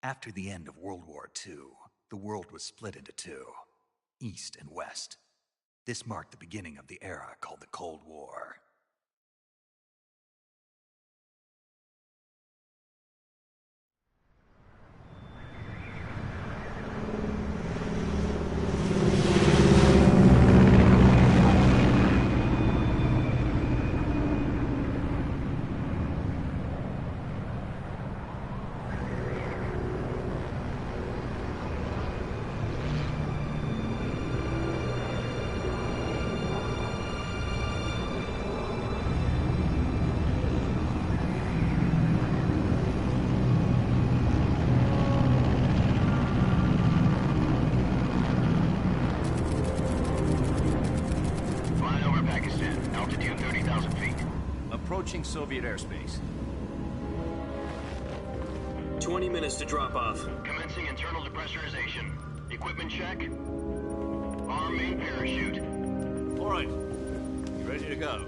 After the end of World War II, the world was split into two, East and West. This marked the beginning of the era called the Cold War. Approaching Soviet airspace. 20 minutes to drop off. Commencing internal depressurization. Equipment check. Arm main parachute. All right. You ready to go?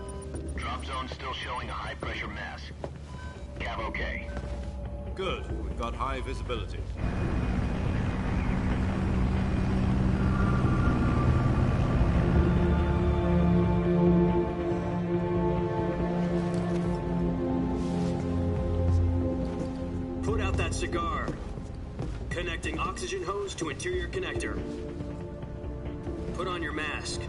Drop zone still showing a high pressure mass. Cav okay. Good. We've got high visibility. Cigar. Connecting oxygen hose to interior connector. Put on your mask.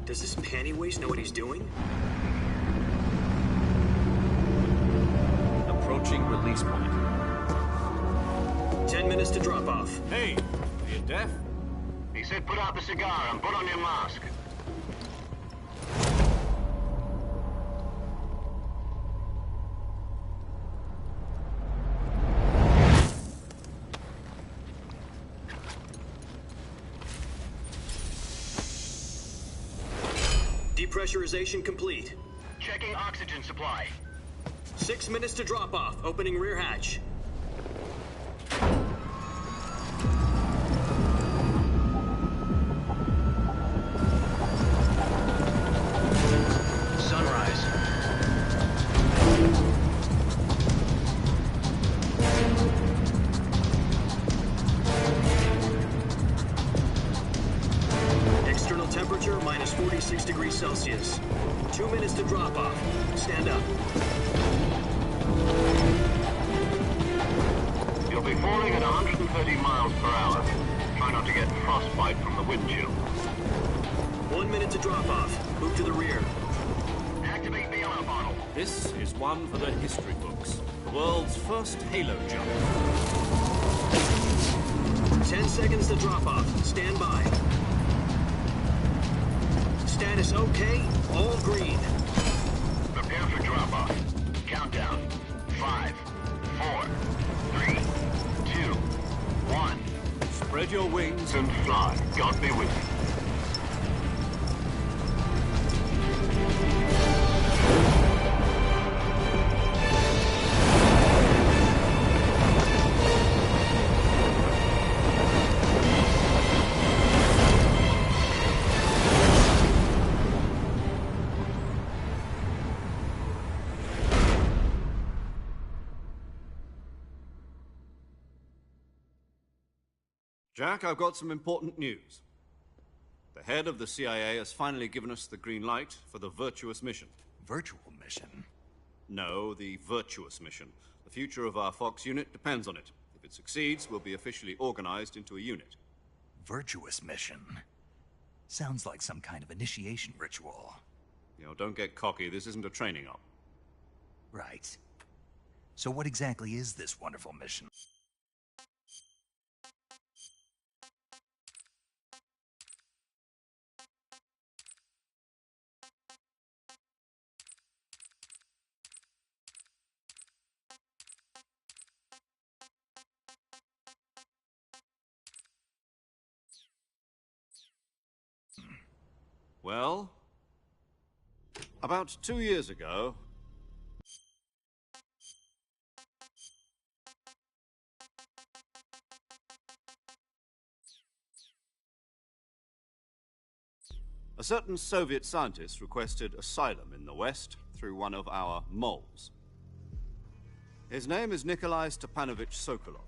Does this panty waste know what he's doing? Approaching release point. 10 minutes to drop off. Hey, are you deaf? He said put out the cigar and put on your mask. Depressurization complete. Checking oxygen supply. 6 minutes to drop off. Opening rear hatch. Temperature minus 46 degrees Celsius. 2 minutes to drop off. Stand up. You'll be falling at 130 miles per hour. Try not to get frostbite from the wind chill. 1 minute to drop off. Move to the rear. Activate bailout bottle. This is one for the history books. The world's first halo jump. 10 seconds to drop off. Stand by. Status okay, all green. Prepare for drop-off. Countdown. 5, 4, 3, 2, 1. Spread your wings And fly. God be with you. Jack, I've got some important news. The head of the CIA has finally given us the green light for the Virtuous mission. Virtual mission? No, the Virtuous mission. The future of our Fox unit depends on it. If it succeeds, we'll be officially organized into a unit. Virtuous mission? Sounds like some kind of initiation ritual. You know, don't get cocky. This isn't a training op. Right. So what exactly is this wonderful mission? Well, about 2 years ago, A certain Soviet scientist requested asylum in the West through one of our moles. His name is Nikolai Stepanovich Sokolov.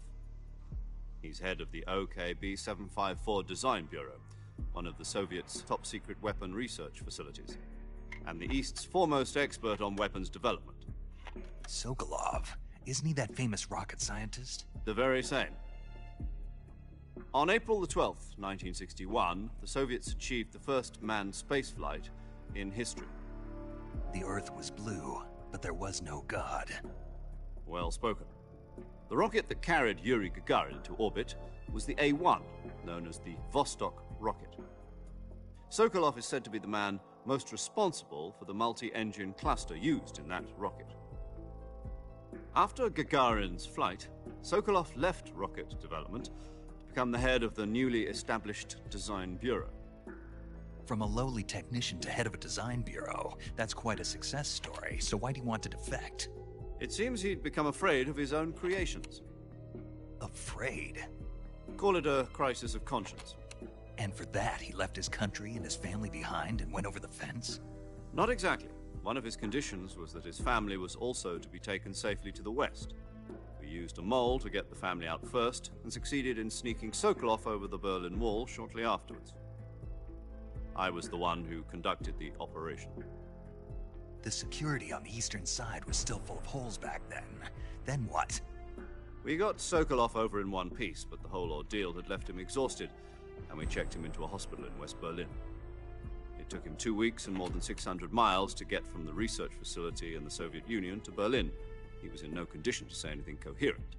He's head of the OKB-754 Design Bureau, one of the Soviets' top-secret weapon research facilities, and the East's foremost expert on weapons development. Sokolov? Isn't he that famous rocket scientist? The very same. On April the 12th, 1961, the Soviets achieved the first manned spaceflight in history. The Earth was blue, but there was no God. Well spoken. The rocket that carried Yuri Gagarin to orbit was the A-1, known as the Vostok rocket. Sokolov is said to be the man most responsible for the multi-engine cluster used in that rocket. After Gagarin's flight, Sokolov left rocket development to become the head of the newly established Design Bureau. From a lowly technician to head of a design bureau, that's quite a success story, so why do you want to defect? It seems he'd become afraid of his own creations. Afraid? Call it a crisis of conscience. And for that, he left his country and his family behind and went over the fence? Not exactly. One of his conditions was that his family was also to be taken safely to the West. We used a mole to get the family out first, and succeeded in sneaking Sokolov over the Berlin Wall shortly afterwards. I was the one who conducted the operation. The security on the eastern side was still full of holes back then. Then what? We got Sokolov over in one piece, but the whole ordeal had left him exhausted, and we checked him into a hospital in West Berlin. It took him 2 weeks and more than 600 miles to get from the research facility in the Soviet Union to Berlin. He was in no condition to say anything coherent.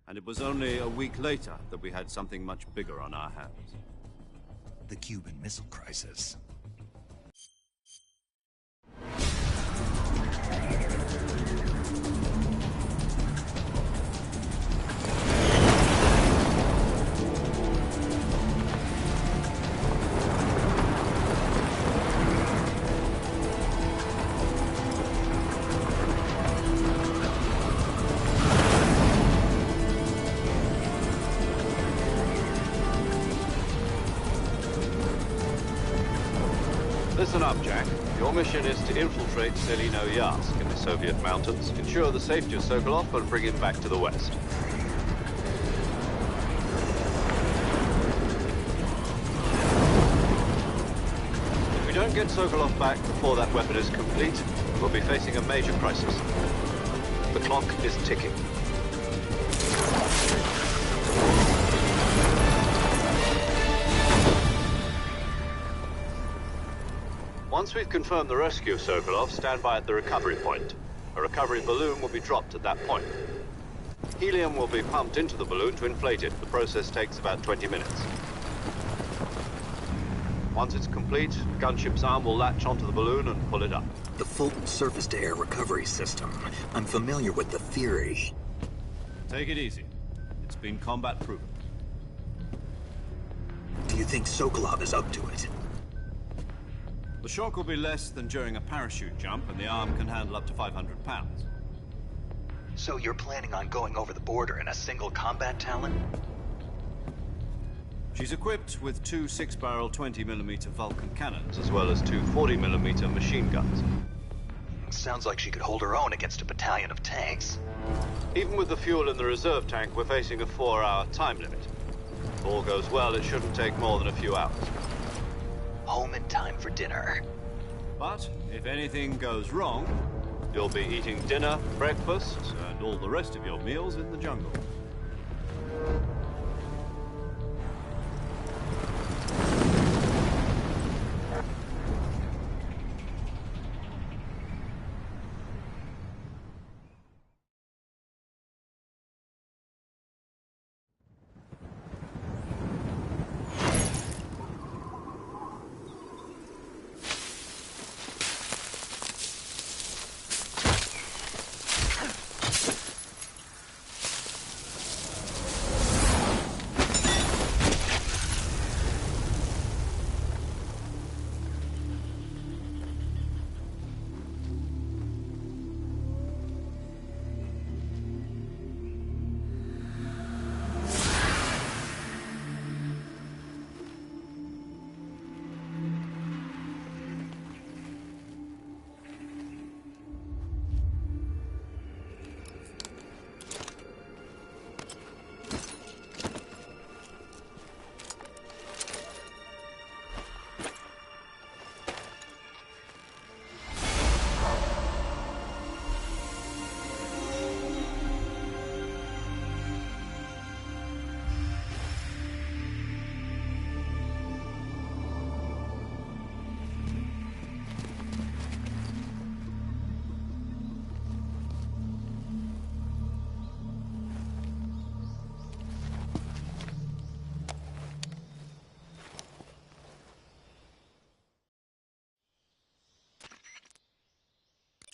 And it was only a week later that we had something much bigger on our hands. The Cuban Missile Crisis. Listen up, Jack. Your mission is to infiltrate Selino-Yarsk in the Soviet mountains, ensure the safety of Sokolov, and bring him back to the West. If we don't get Sokolov back before that weapon is complete, we'll be facing a major crisis. The clock is ticking. Once we've confirmed the rescue of Sokolov, stand by at the recovery point. A recovery balloon will be dropped at that point. Helium will be pumped into the balloon to inflate it. The process takes about 20 minutes. Once it's complete, the gunship's arm will latch onto the balloon and pull it up. The Fulton surface-to-air recovery system. I'm familiar with the theory. Take it easy. It's been combat-proven. Do you think Sokolov is up to it? The shock will be less than during a parachute jump, and the arm can handle up to 500 pounds. So you're planning on going over the border in a single combat Talon? She's equipped with 2 6-barrel 20mm Vulcan cannons, as well as 2 40mm machine guns. Sounds like she could hold her own against a battalion of tanks. Even with the fuel in the reserve tank, we're facing a 4-hour time limit. If all goes well, it shouldn't take more than a few hours. Home in time for dinner. But if anything goes wrong, you'll be eating dinner, breakfast, and all the rest of your meals in the jungle.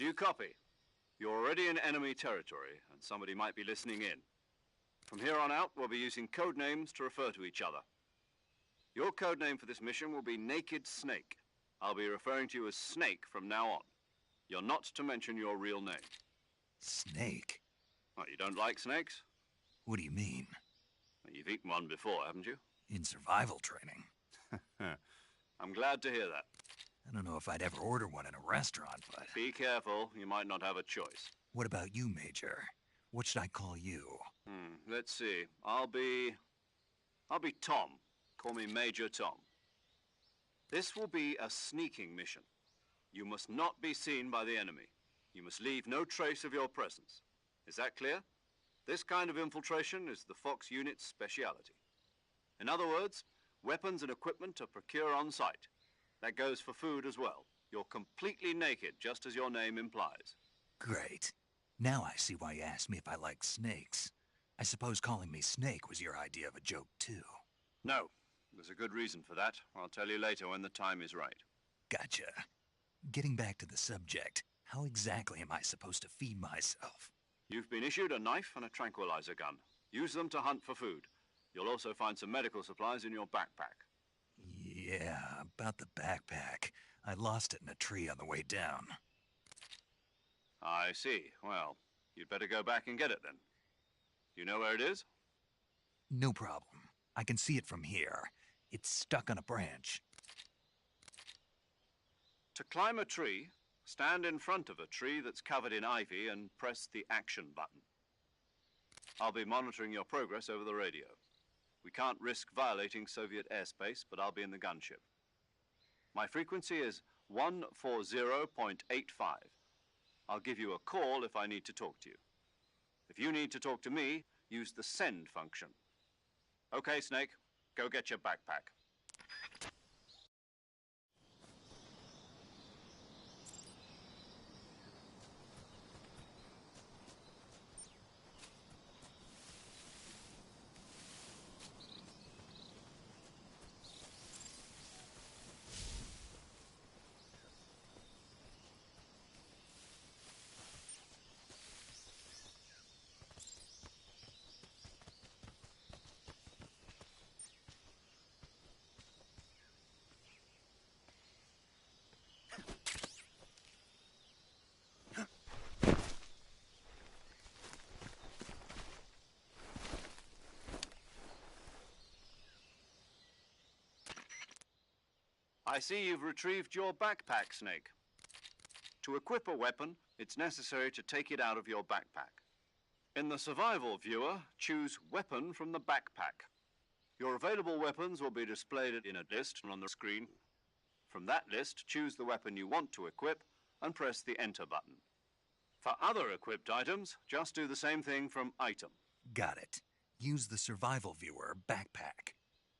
Do you copy? You're already in enemy territory, and somebody might be listening in. From here on out, we'll be using code names to refer to each other. Your code name for this mission will be Naked Snake. I'll be referring to you as Snake from now on. You're not to mention your real name. Snake? What, you don't like snakes? What do you mean? You've eaten one before, haven't you? In survival training. I'm glad to hear that. I don't know if I'd ever order one in a restaurant, but... Be careful, you might not have a choice. What about you, Major? What should I call you? Let's see. I'll be Tom. Call me Major Tom. This will be a sneaking mission. You must not be seen by the enemy. You must leave no trace of your presence. Is that clear? This kind of infiltration is the Fox unit's speciality. In other words, weapons and equipment are procured on site. That goes for food as well. You're completely naked, just as your name implies. Great. Now I see why you asked me if I like snakes. I suppose calling me Snake was your idea of a joke, too. No. There's a good reason for that. I'll tell you later when the time is right. Gotcha. Getting back to the subject, how exactly am I supposed to feed myself? You've been issued a knife and a tranquilizer gun. Use them to hunt for food. You'll also find some medical supplies in your backpack. Yeah, about the backpack. I lost it in a tree on the way down. I see. Well, you'd better go back and get it then. You know where it is? No problem. I can see it from here. It's stuck on a branch. To climb a tree, stand in front of a tree that's covered in ivy and press the action button. I'll be monitoring your progress over the radio. We can't risk violating Soviet airspace, but I'll be in the gunship. My frequency is 140.85. I'll give you a call if I need to talk to you. If you need to talk to me, use the send function. Okay, Snake, go get your backpack. I see you've retrieved your backpack, Snake. To equip a weapon, it's necessary to take it out of your backpack. In the survival viewer, choose Weapon from the backpack. Your available weapons will be displayed in a list on the screen. From that list, choose the weapon you want to equip and press the Enter button. For other equipped items, just do the same thing from Item. Got it. Use the survival viewer backpack.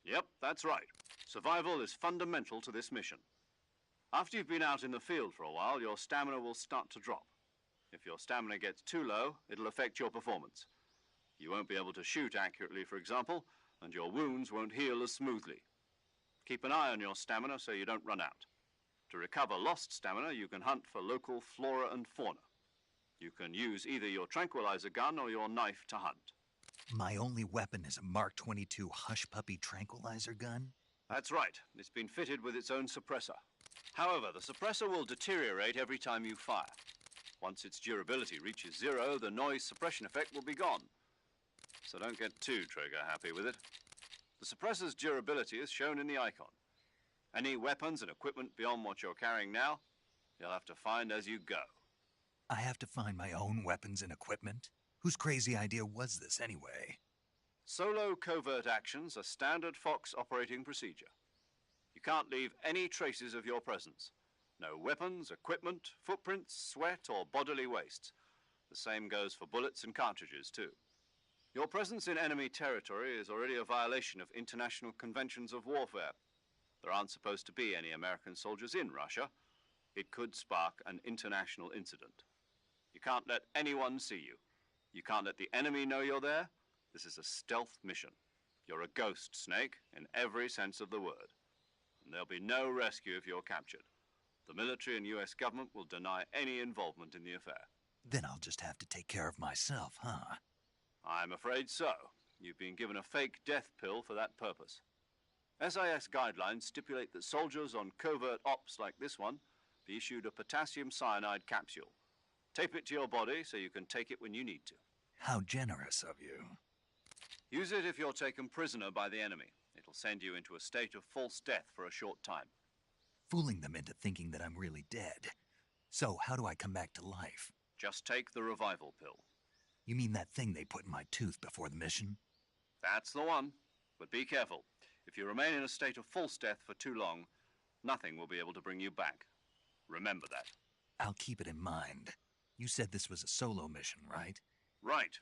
Yep, that's right. Survival is fundamental to this mission. After you've been out in the field for a while, your stamina will start to drop. If your stamina gets too low, it'll affect your performance. You won't be able to shoot accurately, for example, and your wounds won't heal as smoothly. Keep an eye on your stamina so you don't run out. To recover lost stamina, you can hunt for local flora and fauna. You can use either your tranquilizer gun or your knife to hunt. My only weapon is a Mark 22 Hush Puppy tranquilizer gun? That's right. It's been fitted with its own suppressor. However, the suppressor will deteriorate every time you fire. Once its durability reaches 0, the noise suppression effect will be gone. So don't get too trigger-happy with it. The suppressor's durability is shown in the icon. Any weapons and equipment beyond what you're carrying now, you'll have to find as you go. I have to find my own weapons and equipment? Whose crazy idea was this, anyway? Solo covert actions are standard Fox operating procedure. You can't leave any traces of your presence. No weapons, equipment, footprints, sweat, or bodily waste. The same goes for bullets and cartridges, too. Your presence in enemy territory is already a violation of international conventions of warfare. There aren't supposed to be any American soldiers in Russia. It could spark an international incident. You can't let anyone see you. You can't let the enemy know you're there. This is a stealth mission. You're a ghost, Snake, in every sense of the word. And there'll be no rescue if you're captured. The military and US government will deny any involvement in the affair. Then I'll just have to take care of myself, huh? I'm afraid so. You've been given a fake death pill for that purpose. SIS guidelines stipulate that soldiers on covert ops like this one be issued a potassium cyanide capsule. Tape it to your body so you can take it when you need to. How generous of you. Use it if you're taken prisoner by the enemy. It'll send you into a state of false death for a short time. Fooling them into thinking that I'm really dead. So, how do I come back to life? Just take the revival pill. You mean that thing they put in my tooth before the mission? That's the one. But be careful. If you remain in a state of false death for too long, nothing will be able to bring you back. Remember that. I'll keep it in mind. You said this was a solo mission, right? Right.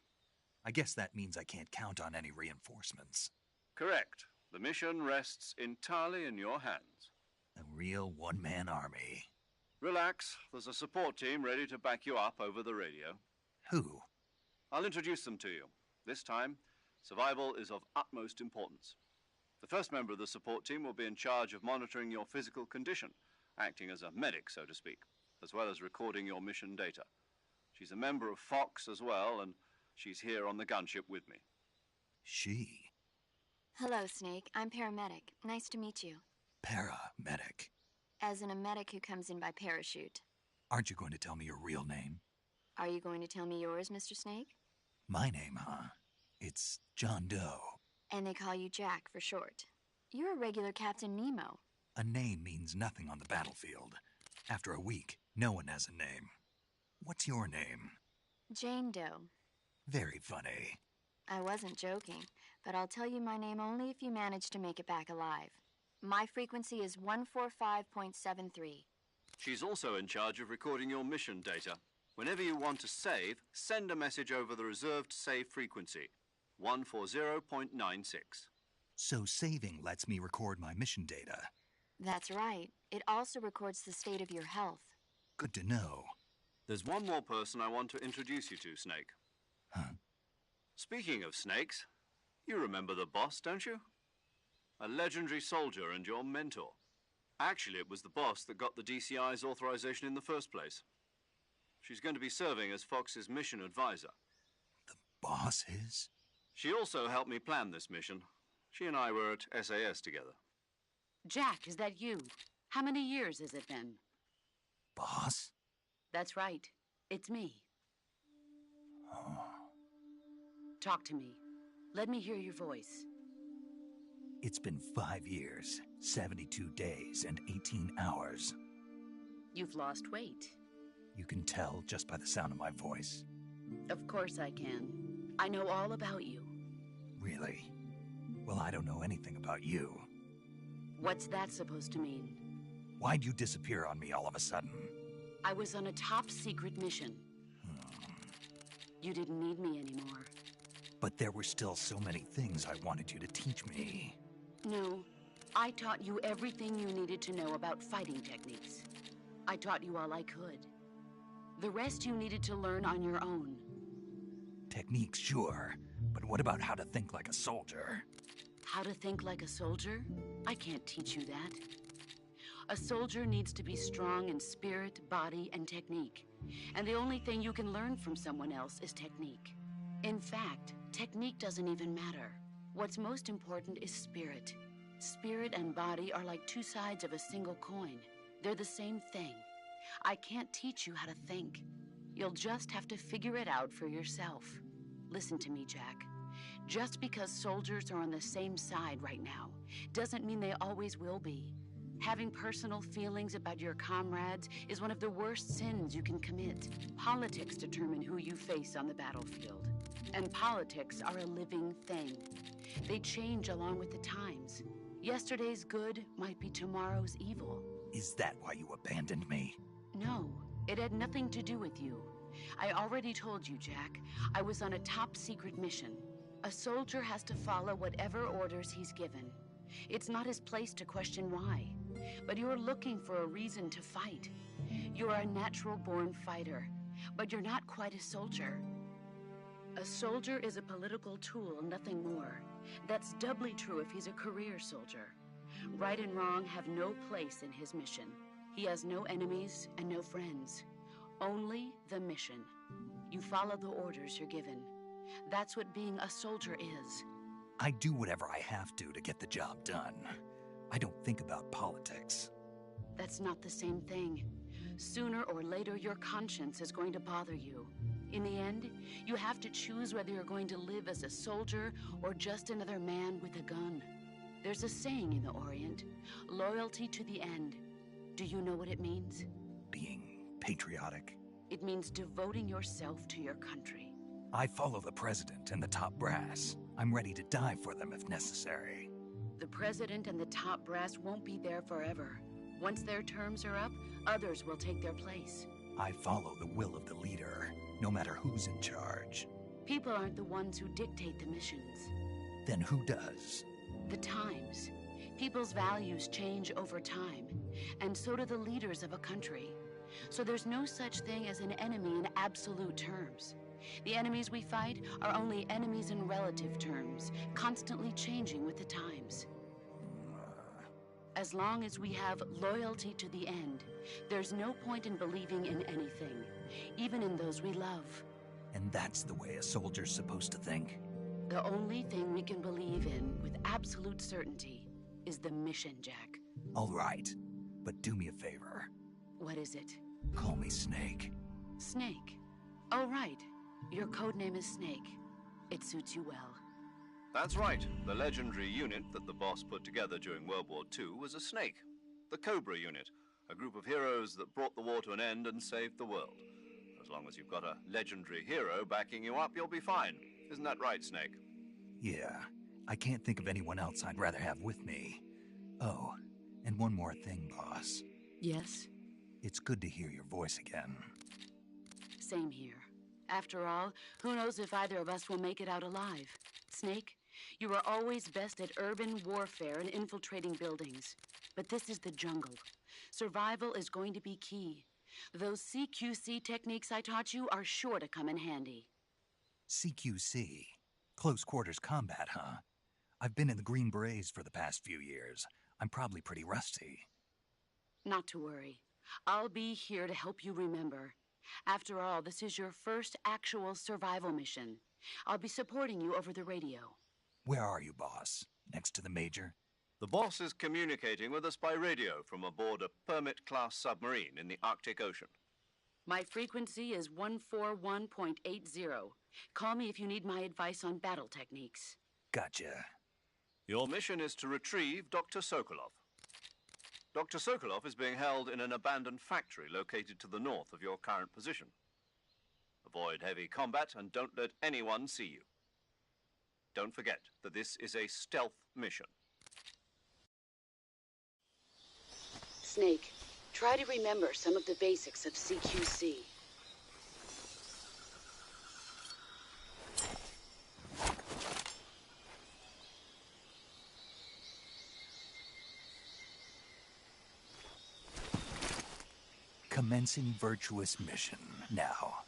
I guess that means I can't count on any reinforcements. Correct. The mission rests entirely in your hands. A real one-man army. Relax. There's a support team ready to back you up over the radio. Who? I'll introduce them to you. This time, survival is of utmost importance. The first member of the support team will be in charge of monitoring your physical condition, acting as a medic, so to speak, as well as recording your mission data. She's a member of Fox as well, and she's here on the gunship with me. She? Hello, Snake. I'm paramedic. Nice to meet you. Paramedic. As in a medic who comes in by parachute. Aren't you going to tell me your real name? Are you going to tell me yours, Mr. Snake? My name, huh? It's John Doe. And they call you Jack for short. You're a regular Captain Nemo. A name means nothing on the battlefield. After a week, no one has a name. What's your name? Jane Doe. Very funny. I wasn't joking, but I'll tell you my name only if you manage to make it back alive. My frequency is 145.73. She's also in charge of recording your mission data. Whenever you want to save, send a message over the reserved save frequency, 140.96. So saving lets me record my mission data. That's right. It also records the state of your health. Good to know. There's one more person I want to introduce you to, Snake. Huh? Speaking of snakes, you remember the boss, don't you? A legendary soldier and your mentor. Actually, it was the boss that got the DCI's authorization in the first place. She's going to be serving as Fox's mission advisor. The boss is? She also helped me plan this mission. She and I were at SAS together. Jack, is that you? How many years has it been? Boss? That's right. It's me. Oh. Talk to me. Let me hear your voice. It's been 5 years, 72 days, and 18 hours. You've lost weight. You can tell just by the sound of my voice. Of course I can. I know all about you. Really? Well, I don't know anything about you. What's that supposed to mean? Why'd you disappear on me all of a sudden? I was on a top-secret mission. You didn't need me anymore. But there were still so many things I wanted you to teach me. No, I taught you everything you needed to know about fighting techniques. I taught you all I could. The rest you needed to learn on your own. Techniques, sure. But what about how to think like a soldier? How to think like a soldier? I can't teach you that. A soldier needs to be strong in spirit, body, and technique. And the only thing you can learn from someone else is technique. In fact, technique doesn't even matter. What's most important is spirit. Spirit and body are like two sides of a single coin. They're the same thing. I can't teach you how to think. You'll just have to figure it out for yourself. Listen to me, Jack. Just because soldiers are on the same side right now doesn't mean they always will be. Having personal feelings about your comrades is one of the worst sins you can commit. Politics determine who you face on the battlefield. And politics are a living thing. They change along with the times. Yesterday's good might be tomorrow's evil. Is that why you abandoned me? No, it had nothing to do with you. I already told you, Jack. I was on a top-secret mission. A soldier has to follow whatever orders he's given. It's not his place to question why. But you're looking for a reason to fight. You're a natural-born fighter, but you're not quite a soldier. A soldier is a political tool, nothing more. That's doubly true if he's a career soldier. Right and wrong have no place in his mission. He has no enemies and no friends. Only the mission. You follow the orders you're given. That's what being a soldier is. I do whatever I have to get the job done. I don't think about politics. That's not the same thing. Sooner or later, your conscience is going to bother you. In the end, you have to choose whether you're going to live as a soldier or just another man with a gun. There's a saying in the Orient, loyalty to the end. Do you know what it means? Being patriotic. It means devoting yourself to your country. I follow the president and the top brass. I'm ready to die for them if necessary. The president and the top brass won't be there forever. Once their terms are up, others will take their place. I follow the will of the leader, no matter who's in charge. People aren't the ones who dictate the missions. Then who does? The times. People's values change over time, and so do the leaders of a country. So there's no such thing as an enemy in absolute terms. The enemies we fight are only enemies in relative terms, constantly changing with the times. As long as we have loyalty to the end, there's no point in believing in anything, even in those we love. And that's the way a soldier's supposed to think? The only thing we can believe in with absolute certainty is the mission, Jack. All right, but do me a favor. What is it? Call me Snake. Snake? Oh, right. Your codename is Snake. It suits you well. That's right. The legendary unit that the boss put together during World War II was a snake. The Cobra unit, a group of heroes that brought the war to an end and saved the world. As long as you've got a legendary hero backing you up, you'll be fine. Isn't that right, Snake? Yeah, I can't think of anyone else I'd rather have with me. Oh, and one more thing, boss. Yes? It's good to hear your voice again. Same here. After all, who knows if either of us will make it out alive? Snake, you are always best at urban warfare and infiltrating buildings. But this is the jungle. Survival is going to be key. Those CQC techniques I taught you are sure to come in handy. CQC? Close quarters combat, huh? I've been in the Green Berets for the past few years. I'm probably pretty rusty. Not to worry. I'll be here to help you remember. After all, this is your first actual survival mission. I'll be supporting you over the radio. Where are you, boss? Next to the Major? The boss is communicating with us by radio from aboard a Permit-class submarine in the Arctic Ocean. My frequency is 141.80. Call me if you need my advice on battle techniques. Gotcha. Your mission is to retrieve Dr. Sokolov. Dr. Sokolov is being held in an abandoned factory located to the north of your current position. Avoid heavy combat and don't let anyone see you. Don't forget that this is a stealth mission. Snake, try to remember some of the basics of CQC. Commencing virtuous mission now.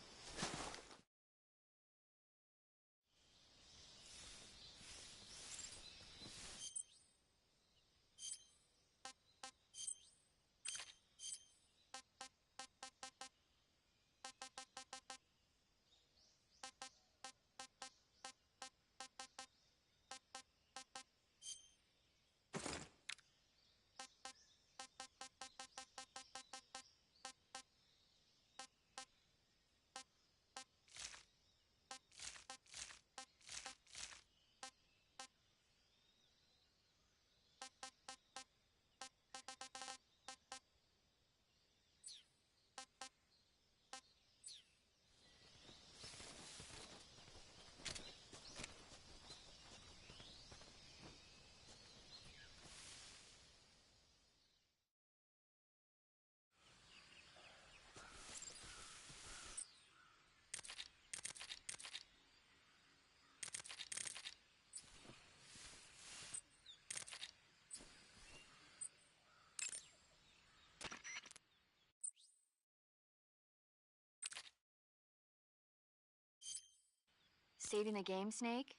Saving the game, Snake?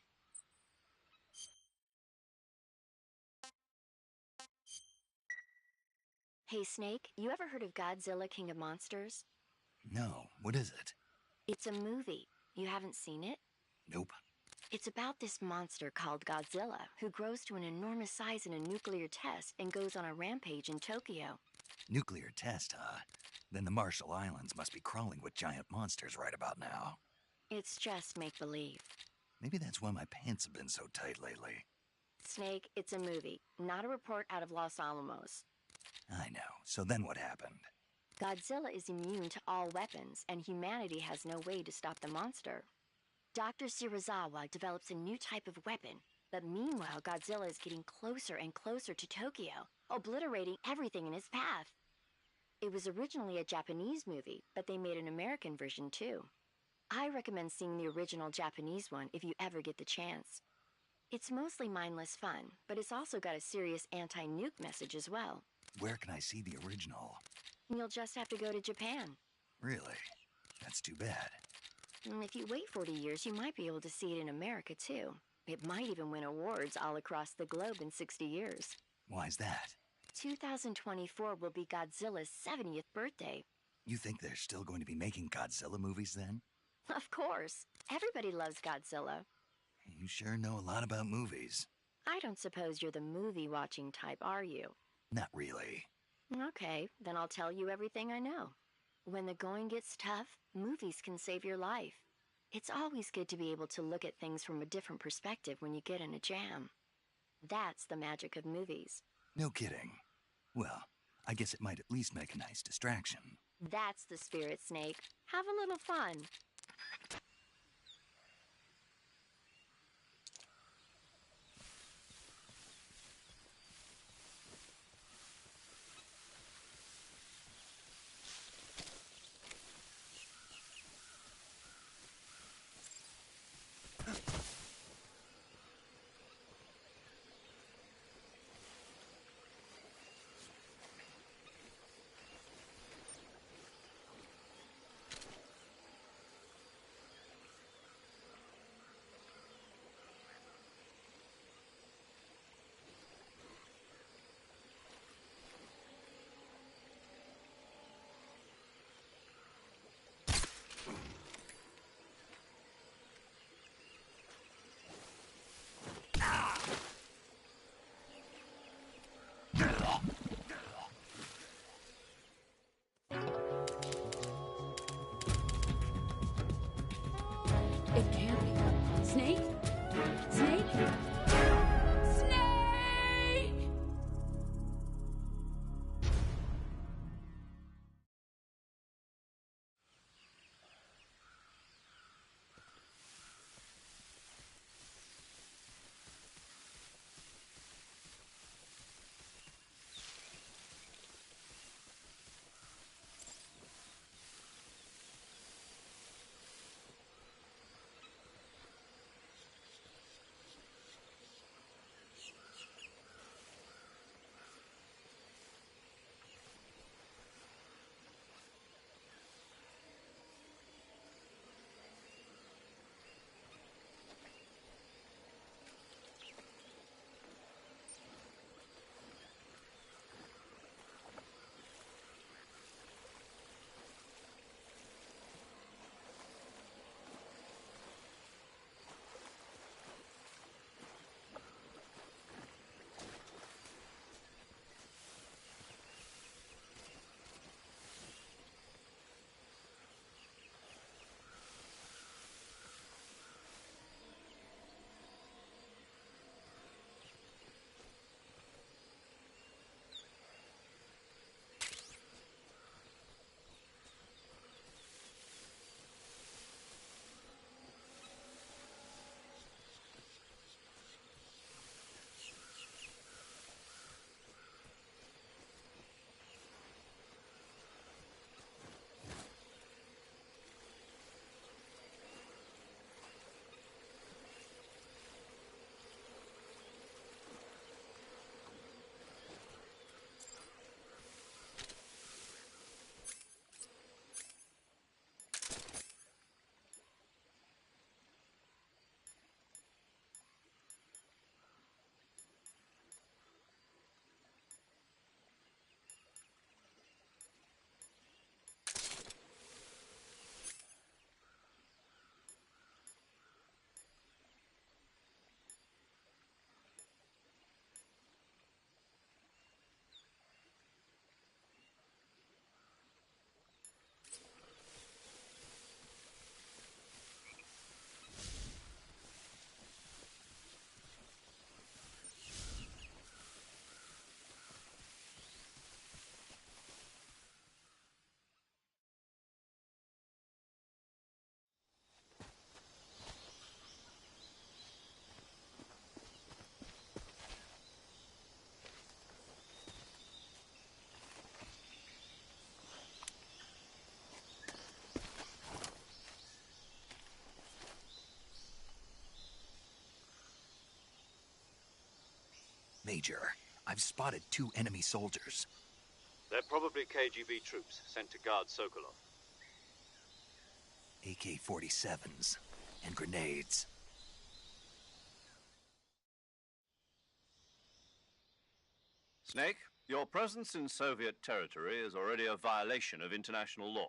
Hey, Snake, you ever heard of Godzilla King of Monsters? No, what is it? It's a movie. You haven't seen it? Nope. It's about this monster called Godzilla, who grows to an enormous size in a nuclear test and goes on a rampage in Tokyo. Nuclear test, huh? Then the Marshall Islands must be crawling with giant monsters right about now. It's just make-believe. Maybe that's why my pants have been so tight lately. Snake, it's a movie, not a report out of Los Alamos. I know. So then what happened? Godzilla is immune to all weapons, and humanity has no way to stop the monster. Dr. Shirazawa develops a new type of weapon, but meanwhile Godzilla is getting closer and closer to Tokyo, obliterating everything in his path. It was originally a Japanese movie, but they made an American version too. I recommend seeing the original Japanese one if you ever get the chance. It's mostly mindless fun, but it's also got a serious anti-nuke message as well. Where can I see the original? You'll just have to go to Japan. Really? That's too bad. If you wait 40 years, you might be able to see it in America too. It might even win awards all across the globe in 60 years. Why's that? 2024 will be Godzilla's 70th birthday. You think they're still going to be making Godzilla movies then? Of course. Everybody loves Godzilla. You sure know a lot about movies. I don't suppose you're the movie-watching type, are you? Not really. Okay, then I'll tell you everything I know. When the going gets tough, movies can save your life. It's always good to be able to look at things from a different perspective when you get in a jam. That's the magic of movies. No kidding. Well, I guess it might at least make a nice distraction. That's the spirit, Snake. Have a little fun. Major, I've spotted 2 enemy soldiers. They're probably KGB troops sent to guard Sokolov. AK-47s and grenades. Snake, your presence in Soviet territory is already a violation of international law.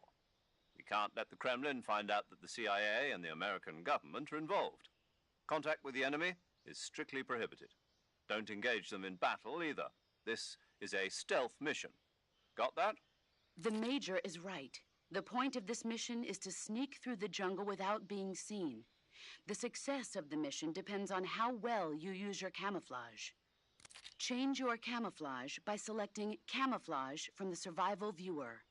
We can't let the Kremlin find out that the CIA and the American government are involved. Contact with the enemy is strictly prohibited. Don't engage them in battle either. This is a stealth mission. Got that? The Major is right. The point of this mission is to sneak through the jungle without being seen. The success of the mission depends on how well you use your camouflage. Change your camouflage by selecting Camouflage from the Survival Viewer.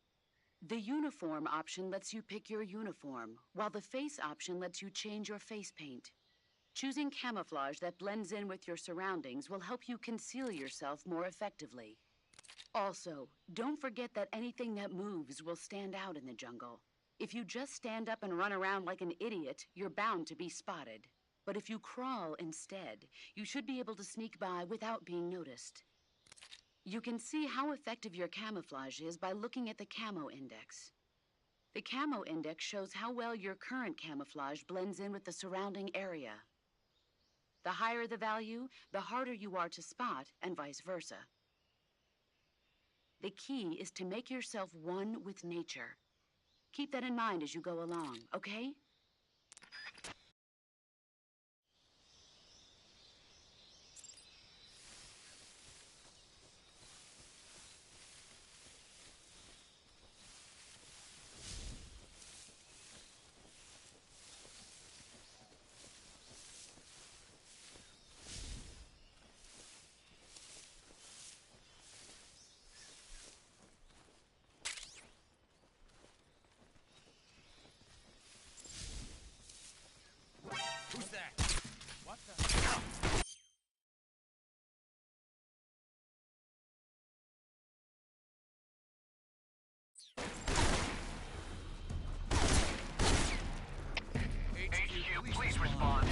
The Uniform option lets you pick your uniform, while the Face option lets you change your face paint. Choosing camouflage that blends in with your surroundings will help you conceal yourself more effectively. Also, don't forget that anything that moves will stand out in the jungle. If you just stand up and run around like an idiot, you're bound to be spotted. But if you crawl instead, you should be able to sneak by without being noticed. You can see how effective your camouflage is by looking at the Camo Index. The Camo Index shows how well your current camouflage blends in with the surrounding area. The higher the value, the harder you are to spot, and vice versa. The key is to make yourself one with nature. Keep that in mind as you go along, okay? Who's that? What the? HQ, please respond.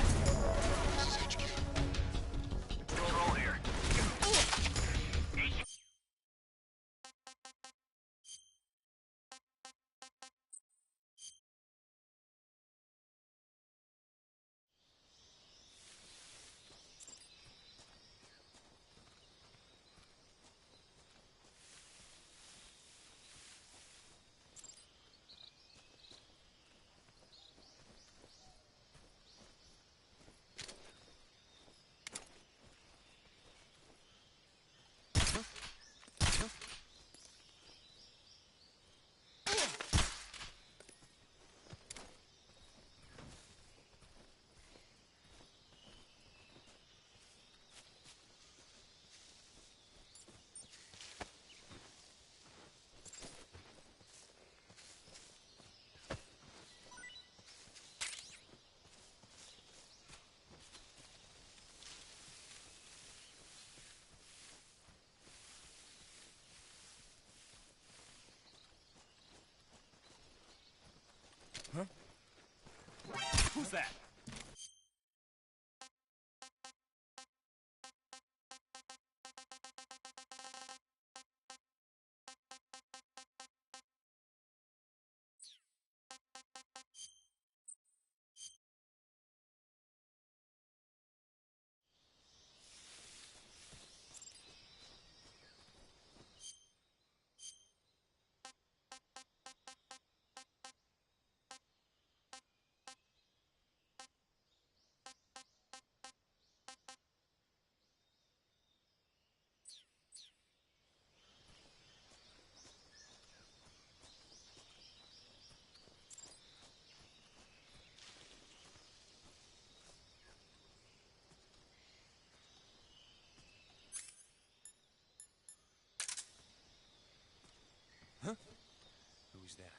This is HQ. Control here. Who's that? Huh? Who's that?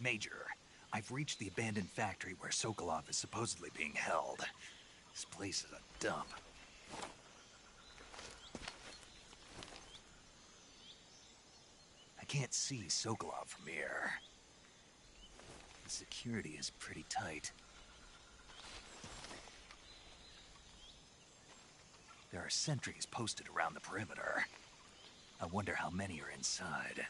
Major, I've reached the abandoned factory where Sokolov is supposedly being held. This place is a dump. I can't see Sokolov from here. The security is pretty tight. There are sentries posted around the perimeter. I wonder how many are inside.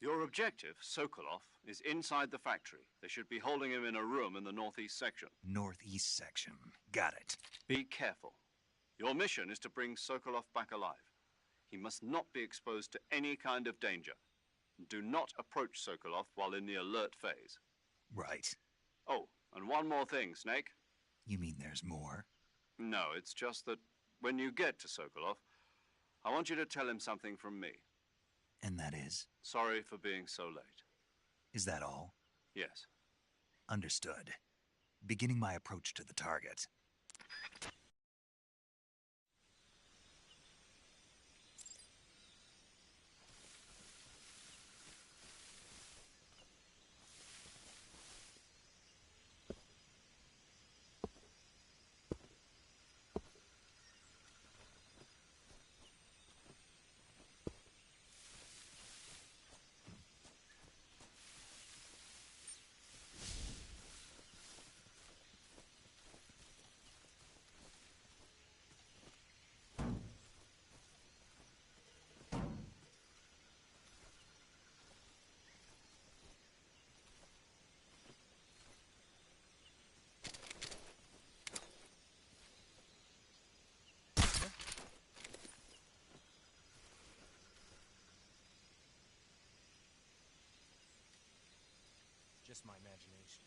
Your objective, Sokolov, is inside the factory. They should be holding him in a room in the northeast section. Northeast section. Got it. Be careful. Your mission is to bring Sokolov back alive. He must not be exposed to any kind of danger. Do not approach Sokolov while in the alert phase. Right. Oh, and one more thing, Snake. You mean there's more? No, it's just that when you get to Sokolov, I want you to tell him something from me. And that is? Sorry for being so late. Is that all? Yes. Understood. Beginning my approach to the target. Just my imagination.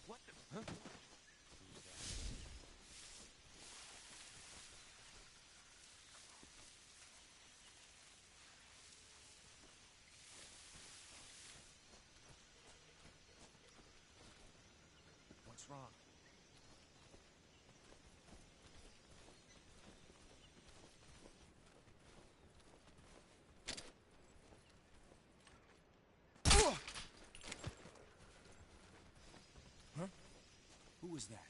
What the? Huh? Who's that? What's wrong? Huh? Who was that?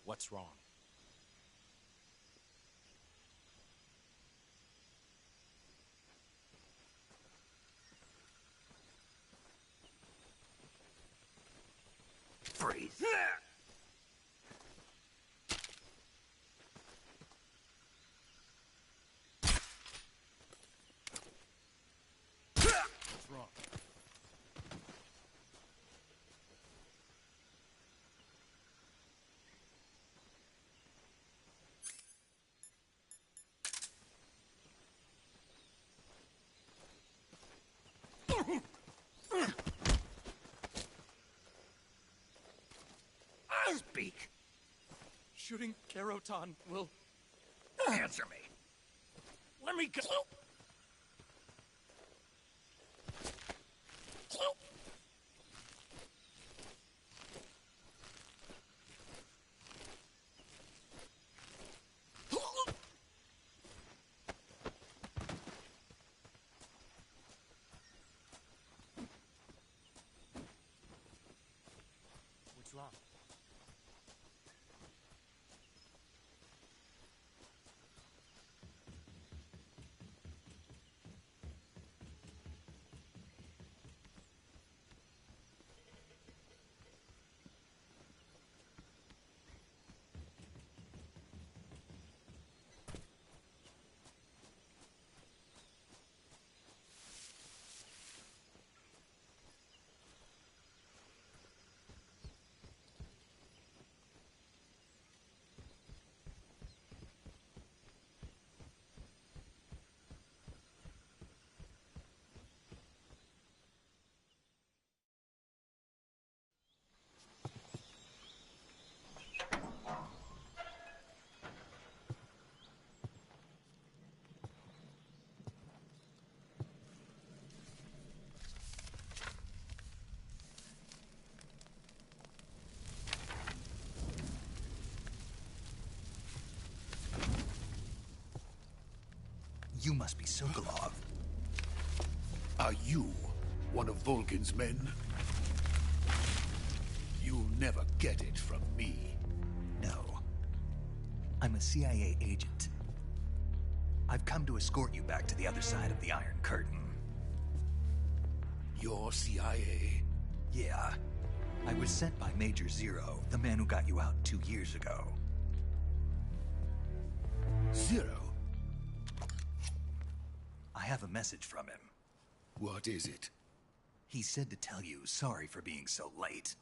What's wrong? Freeze. What's wrong? Speak. Shooting Kerotan will... Answer me. Let me go! What's wrong? You must be Sokolov. Are you one of Volgin's men? You'll never get it from me. No. I'm a CIA agent. I've come to escort you back to the other side of the Iron Curtain. You're CIA? Yeah. I was sent by Major Zero, the man who got you out 2 years ago. Zero? I have a message from him. What is it? He said to tell you sorry for being so late.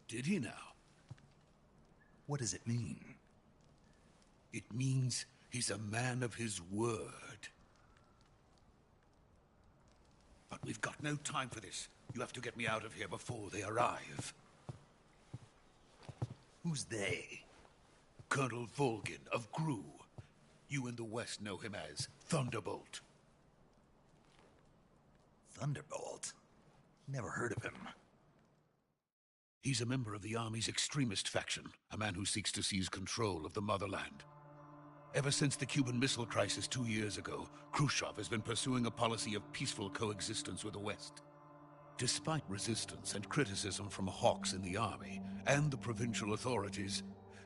Did he now? What does it mean? It means he's a man of his word. But we've got no time for this. You have to get me out of here before they arrive. Who's they? Colonel Volgin of GRU. You in the West know him as Thunderbolt. Thunderbolt? Never heard of him. He's a member of the Army's extremist faction, a man who seeks to seize control of the motherland. Ever since the Cuban Missile Crisis 2 years ago, Khrushchev has been pursuing a policy of peaceful coexistence with the West. Despite resistance and criticism from hawks in the Army and the provincial authorities,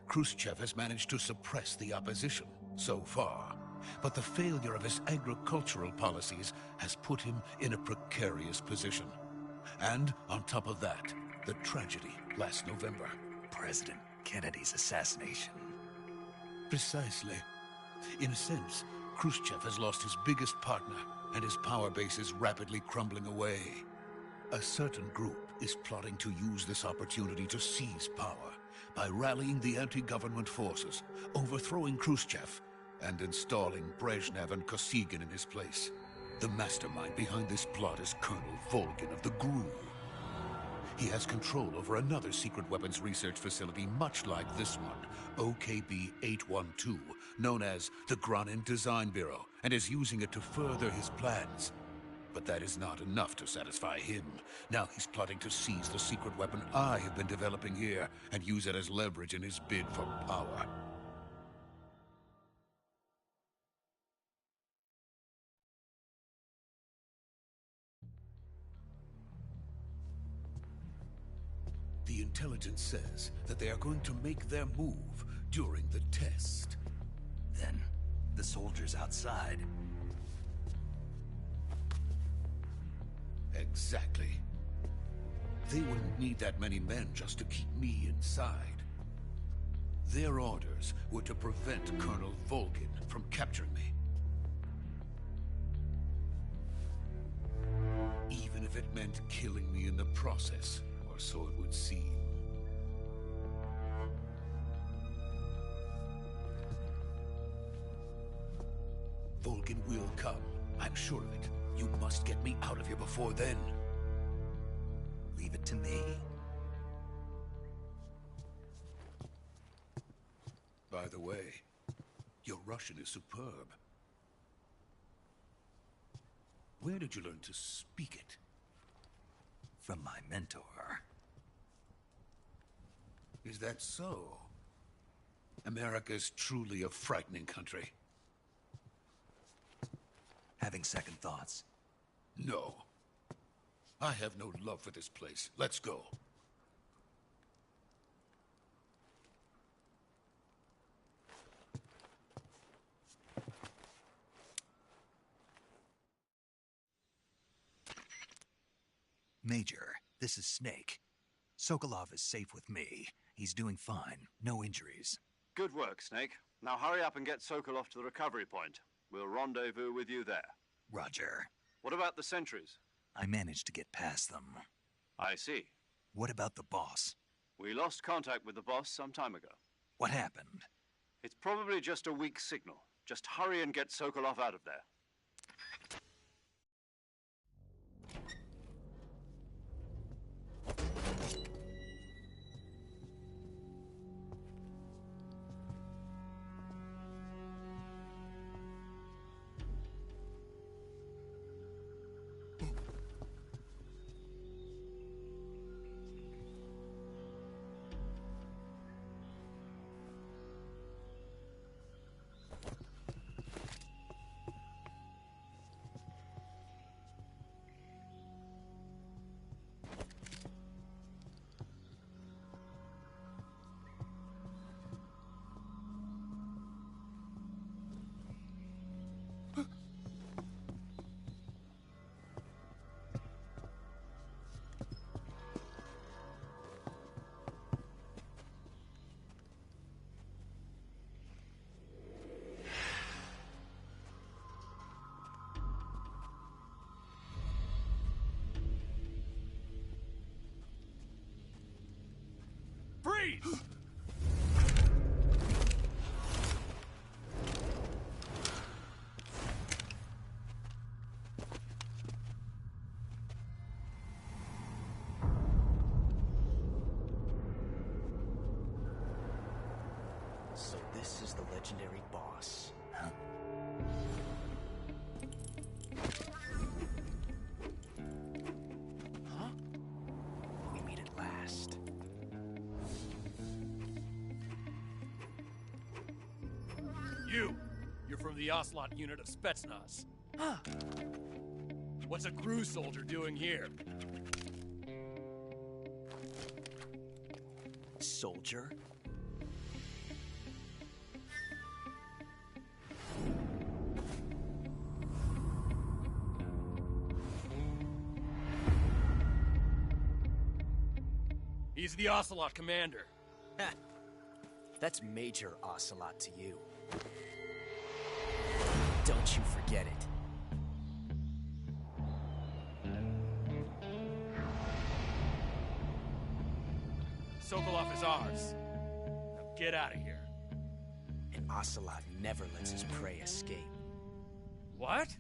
Khrushchev has managed to suppress the opposition so far. But the failure of his agricultural policies has put him in a precarious position. And on top of that, the tragedy last November. President Kennedy's assassination. Precisely. In a sense, Khrushchev has lost his biggest partner, and his power base is rapidly crumbling away. A certain group is plotting to use this opportunity to seize power by rallying the anti-government forces, overthrowing Khrushchev, and installing Brezhnev and Kosygin in his place. The mastermind behind this plot is Colonel Volgin of the GRU. He has control over another secret weapons research facility much like this one, OKB-812, known as the Granin Design Bureau, and is using it to further his plans. But that is not enough to satisfy him. Now he's plotting to seize the secret weapon I have been developing here and use it as leverage in his bid for power. The intelligence says that they are going to make their move during the test. Then, the soldiers outside. Exactly. They wouldn't need that many men just to keep me inside. Their orders were to prevent Colonel Volgin from capturing me. Even if it meant killing me in the process, or so it would seem. Volgin will come. I'm sure of it. You must get me out of here before then. Leave it to me. By the way, your Russian is superb. Where did you learn to speak it? From my mentor. Is that so? America's truly a frightening country. Having second thoughts? No. I have no love for this place. Let's go. Major, this is Snake. Sokolov is safe with me. He's doing fine. No injuries. Good work, Snake. Now hurry up and get Sokolov to the recovery point. We'll rendezvous with you there. Roger. What about the sentries? I managed to get past them. I see. What about the boss? We lost contact with the boss some time ago. What happened? It's probably just a weak signal. Just hurry and get Sokolov out of there. So this is the legendary boss. Huh? We meet at last. You're from the Ocelot unit of Spetsnaz. Huh. What's a crew soldier doing here? Soldier? He's the Ocelot commander. That's Major Ocelot to you. Don't you forget it. Sokolov is ours. Now get out of here. And Ocelot never lets his prey escape. What?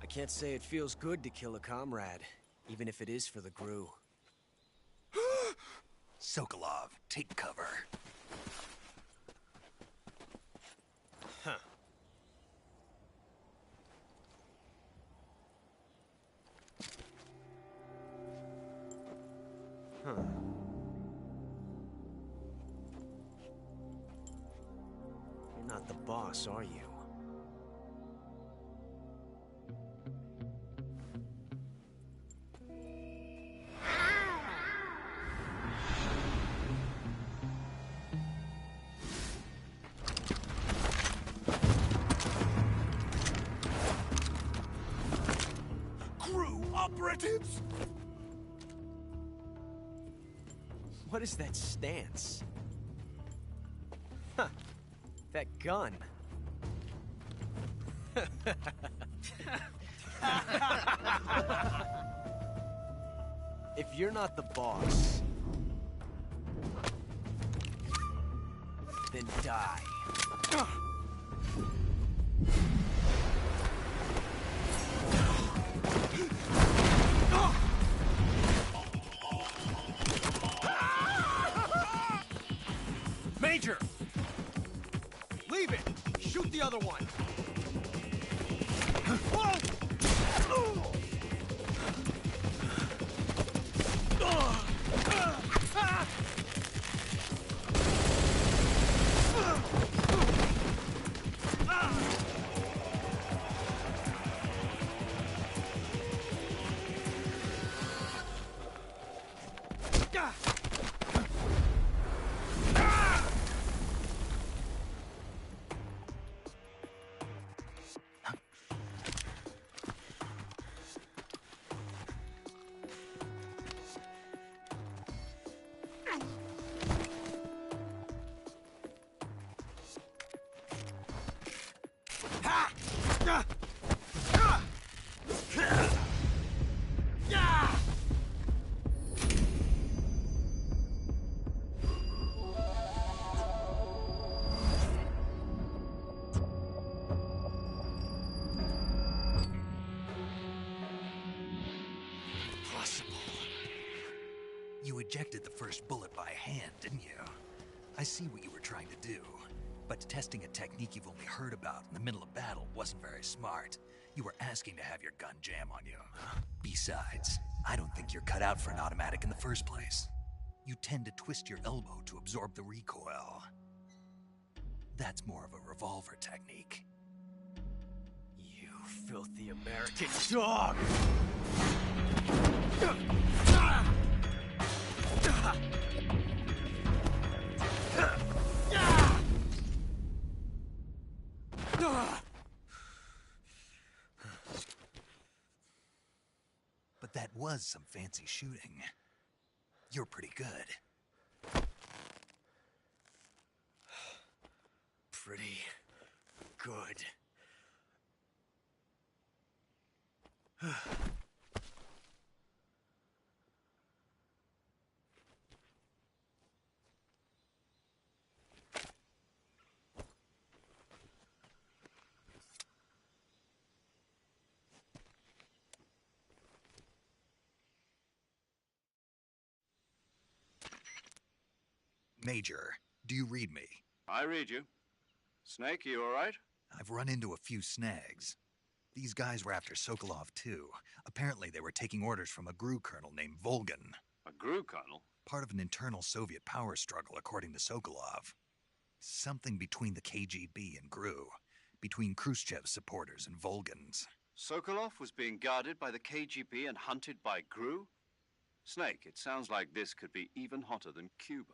Can't say it feels good to kill a comrade, even if it is for the GRU. Sokolov, take cover. Huh. Huh. You're not the boss, are you? Operatives? What is that stance? Huh. That gun. If you're not the boss, then die. Major! Leave it! Shoot the other one! You ejected the first bullet by hand, didn't you? I see what you were trying to do. But testing a technique you've only heard about in the middle of battle wasn't very smart. You were asking to have your gun jam on you. Besides, I don't think you're cut out for an automatic in the first place. You tend to twist your elbow to absorb the recoil. That's more of a revolver technique. You filthy American dog! But that was some fancy shooting. You're pretty good. Pretty good. Major, do you read me? I read you. Snake, you all right? I've run into a few snags. These guys were after Sokolov, too. Apparently they were taking orders from a GRU colonel named Volgan. A GRU colonel? Part of an internal Soviet power struggle, according to Sokolov. Something between the KGB and GRU. Between Khrushchev's supporters and Volgan's. Sokolov was being guarded by the KGB and hunted by GRU? Snake, it sounds like this could be even hotter than Cuba.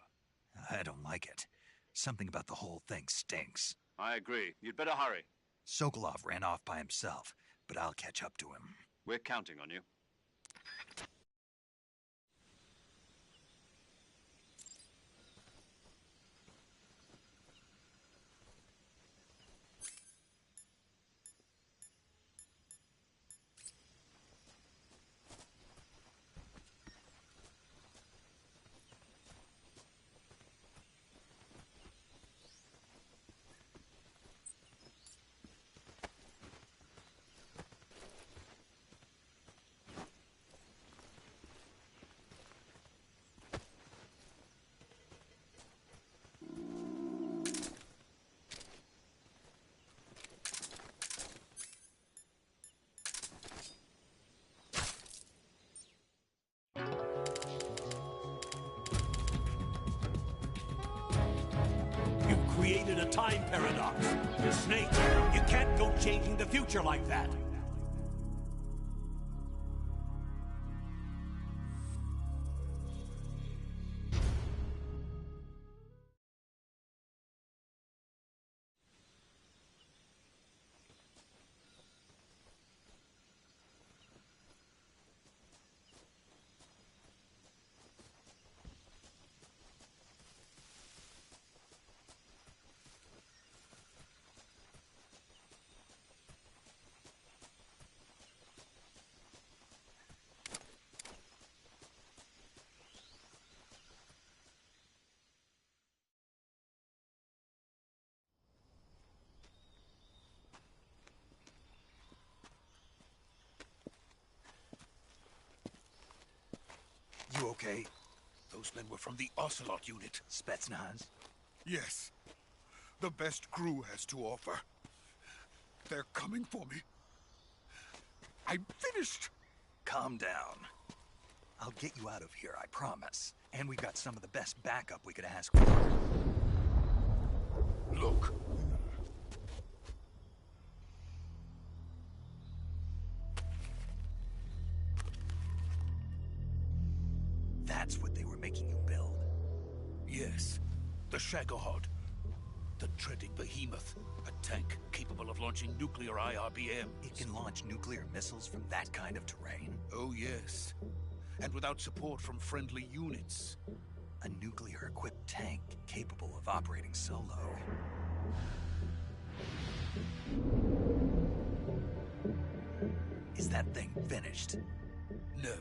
I don't like it. Something about the whole thing stinks. I agree. You'd better hurry. Sokolov ran off by himself, but I'll catch up to him. We're counting on you. Created a time paradox. Snake, you can't go changing the future like that. You okay? Those men were from the Ocelot unit. Spetsnaz? Yes. The best GRU has to offer. They're coming for me. I'm finished. Calm down. I'll get you out of here, I promise. And we've got some of the best backup we could ask for. Look. That's what they were making you build? Yes. The Shagohod. The treading behemoth. A tank capable of launching nuclear IRBMs. It can launch nuclear missiles from that kind of terrain? Oh, yes. And without support from friendly units. A nuclear-equipped tank capable of operating solo. Is that thing finished? No.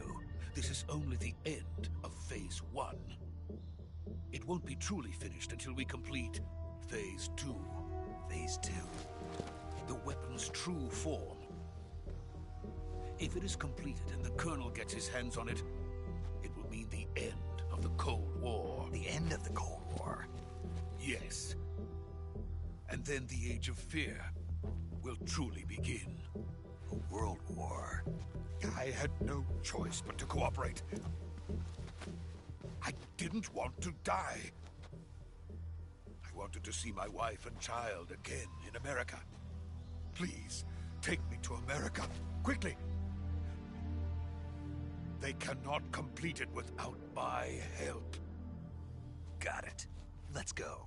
This is only the end of Phase 1. It won't be truly finished until we complete Phase 2. Phase 2? The weapon's true form. If it is completed and the Colonel gets his hands on it, it will mean the end Cold War. The end of the Cold War? Yes. And then the Age of Fear will truly begin. A world war? I had no choice but to cooperate. I didn't want to die. I wanted to see my wife and child again in America. Please, take me to America, quickly. They cannot complete it without my help. Got it. Let's go.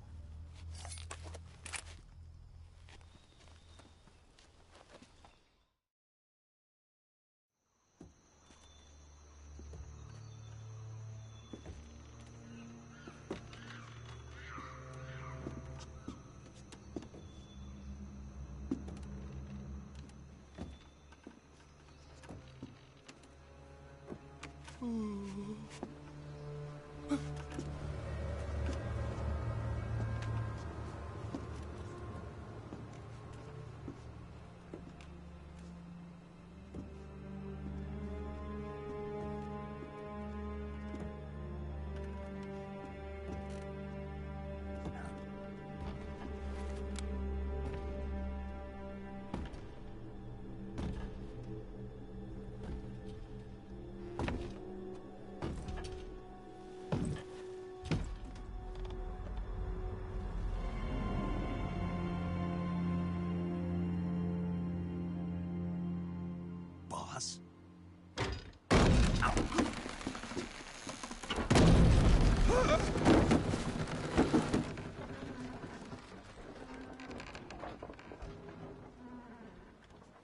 Boss?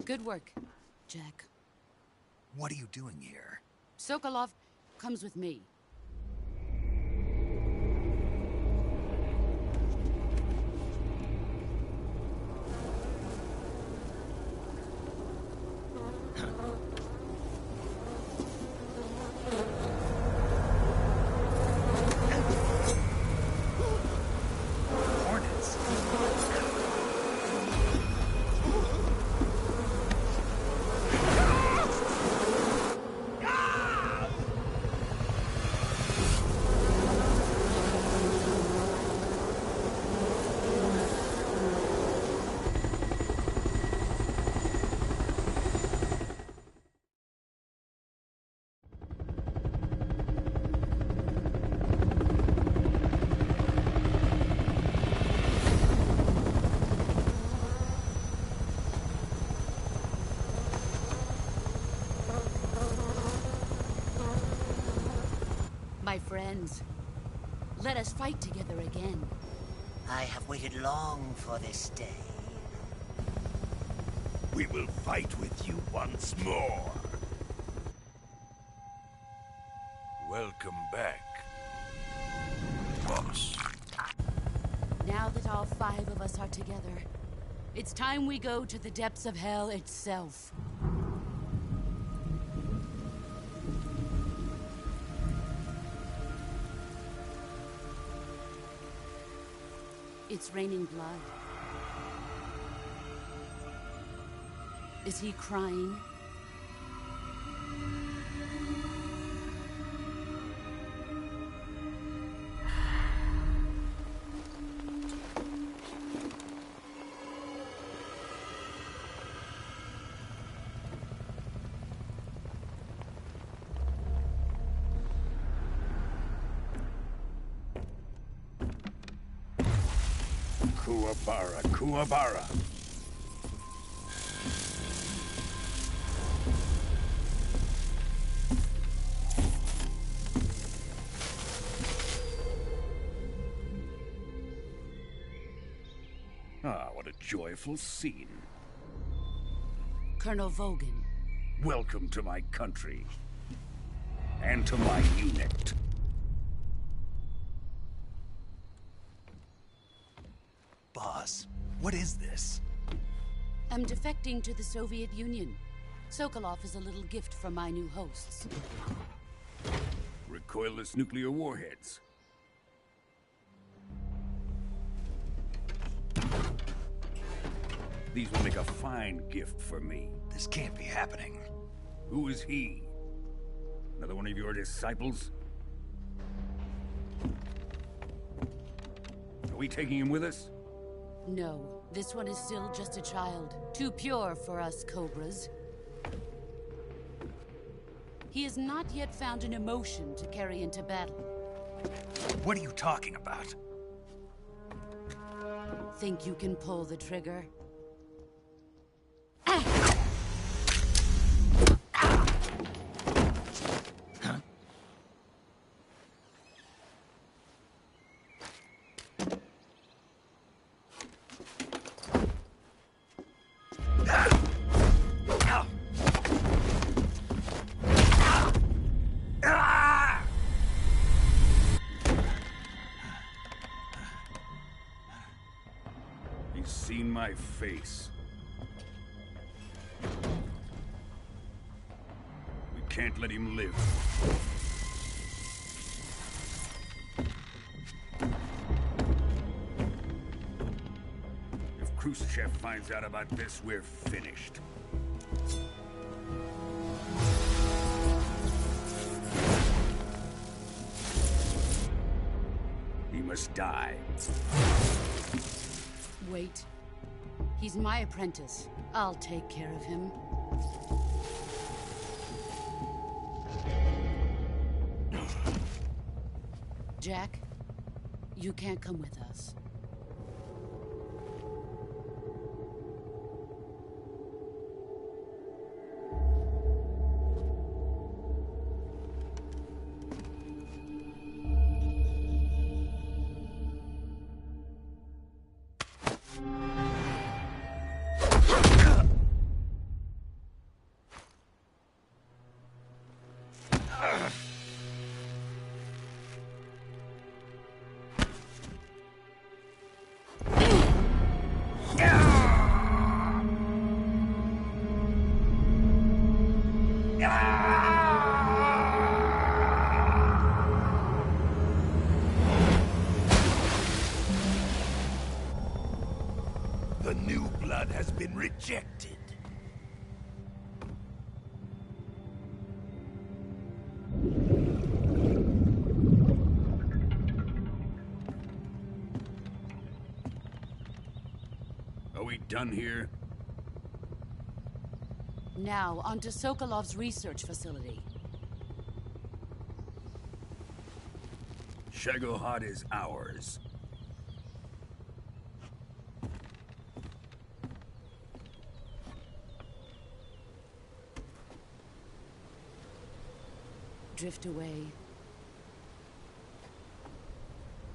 Good work, Jack. What are you doing here? Sokolov comes with me. My friends, let us fight together again. I have waited long for this day. We will fight with you once more. Welcome back, boss. Now that all 5 of us are together, it's time we go to the depths of hell itself. It's raining blood. Is he crying? Kuwabara, Kuwabara. Ah, what a joyful scene. Colonel Vogan. Welcome to my country. And to my unit. Boss, what is this? I'm defecting to the Soviet Union. Sokolov is a little gift from my new hosts. Recoilless nuclear warheads. These will make a fine gift for me. This can't be happening. Who is he? Another one of your disciples? Are we taking him with us? No, this one is still just a child. Too pure for us Cobras. He has not yet found an emotion to carry into battle. What are you talking about? Think you can pull the trigger? He's seen my face. We can't let him live. If Khrushchev finds out about this, we're finished. He must die. Wait. He's my apprentice. I'll take care of him. Jack, you can't come with us. The new blood has been rejected. Are we done here? Now, onto Sokolov's research facility. Shagohod is ours. Drift away.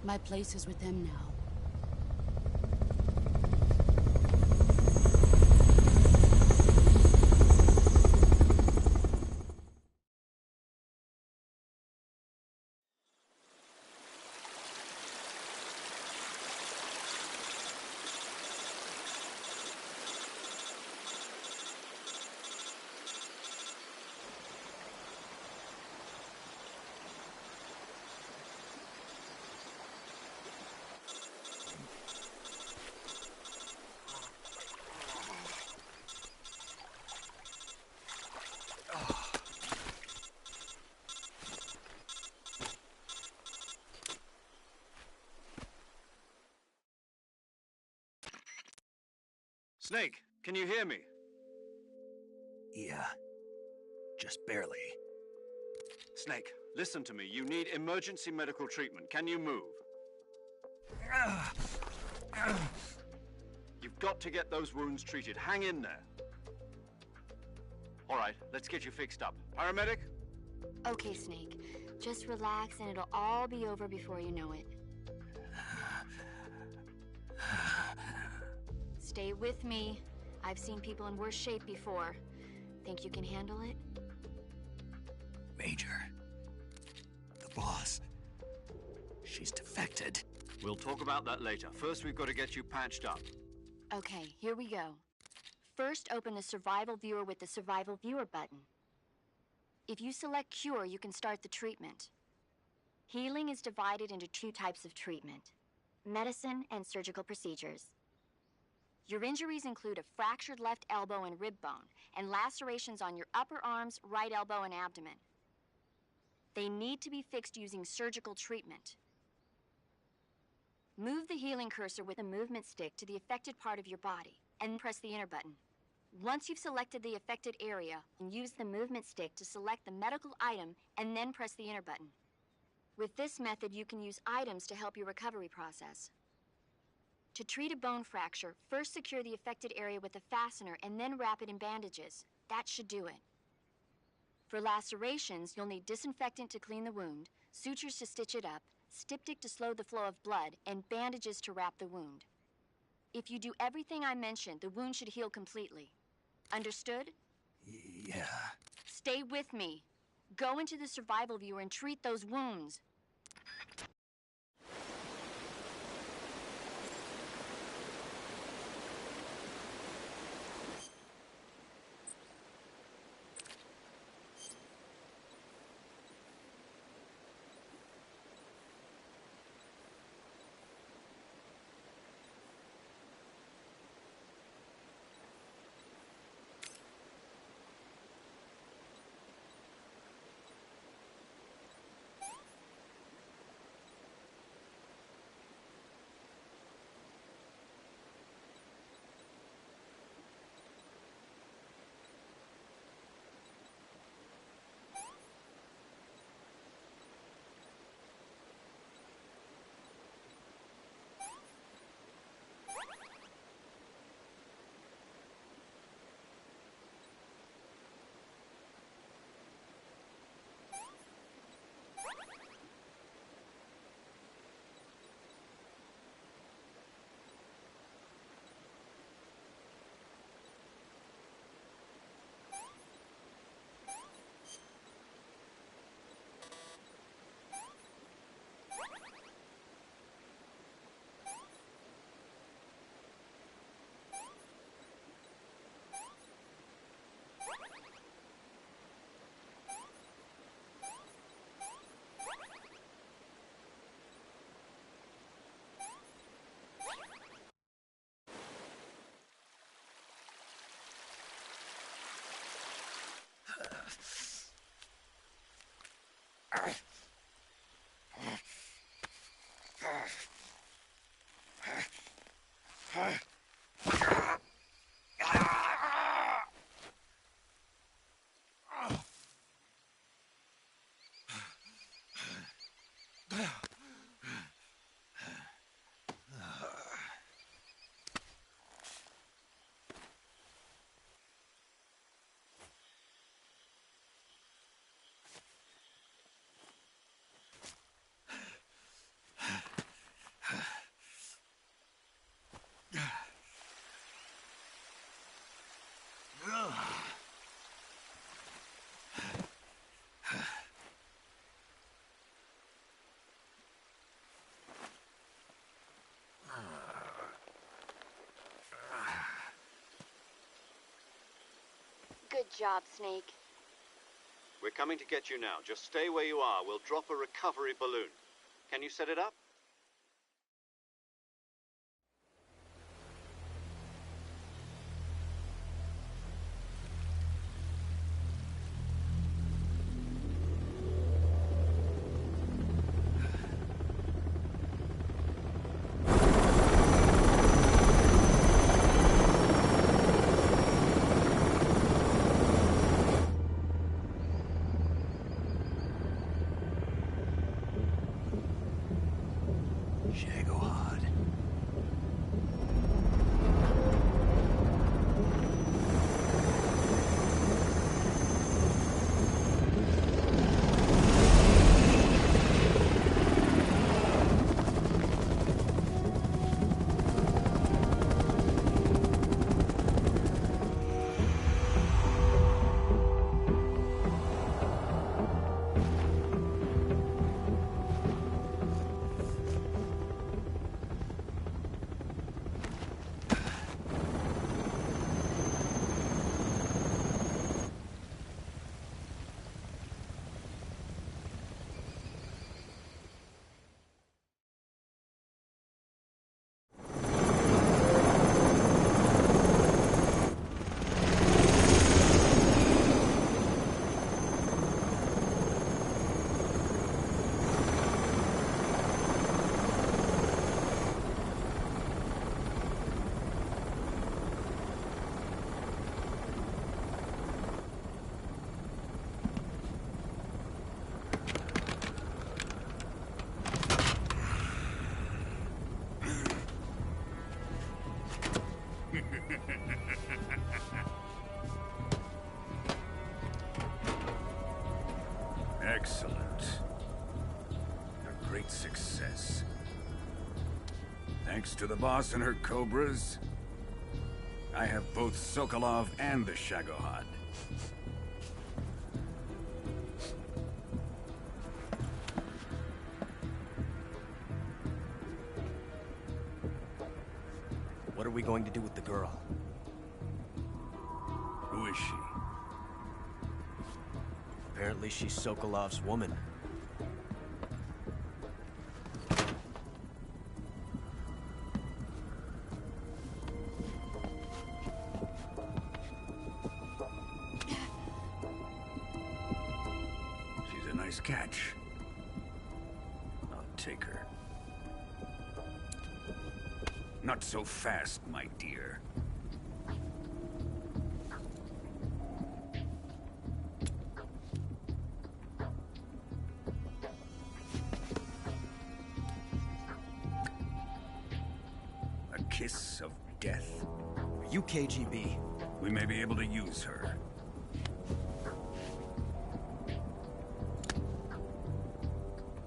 My place is with them now. Snake, can you hear me? Yeah. Just barely. Snake, listen to me. You need emergency medical treatment. Can you move? You've got to get those wounds treated. Hang in there. All right, let's get you fixed up. Paramedic? Okay, Snake. Just relax and it'll all be over before you know it. Stay with me. I've seen people in worse shape before. Think you can handle it? Major. The boss. She's defected. We'll talk about that later. First, we've got to get you patched up. Okay, here we go. First, open the Survival Viewer with the Survival Viewer button. If you select Cure, you can start the treatment. Healing is divided into two types of treatment: medicine and surgical procedures. Your injuries include a fractured left elbow and rib bone, and lacerations on your upper arms, right elbow, and abdomen. They need to be fixed using surgical treatment. Move the healing cursor with a movement stick to the affected part of your body, and press the enter button. Once you've selected the affected area, use the movement stick to select the medical item, and then press the enter button. With this method, you can use items to help your recovery process. To treat a bone fracture, first secure the affected area with a fastener and then wrap it in bandages. That should do it. For lacerations, you'll need disinfectant to clean the wound, sutures to stitch it up, styptic to slow the flow of blood, and bandages to wrap the wound. If you do everything I mentioned, the wound should heal completely. Understood? Yeah. Stay with me. Go into the survival viewer and treat those wounds. Good job, Snake. We're coming to get you now. Just stay where you are. We'll drop a recovery balloon. Can you set it up? great success. Thanks to the boss and her cobras, I have both Sokolov and the Shagohod. What are we going to do with the girl? Who is she? Apparently she's Sokolov's woman. She's a nice catch. I'll take her. Not so fast, my dear. A kiss of death? Are you KGB? We may be able to use her.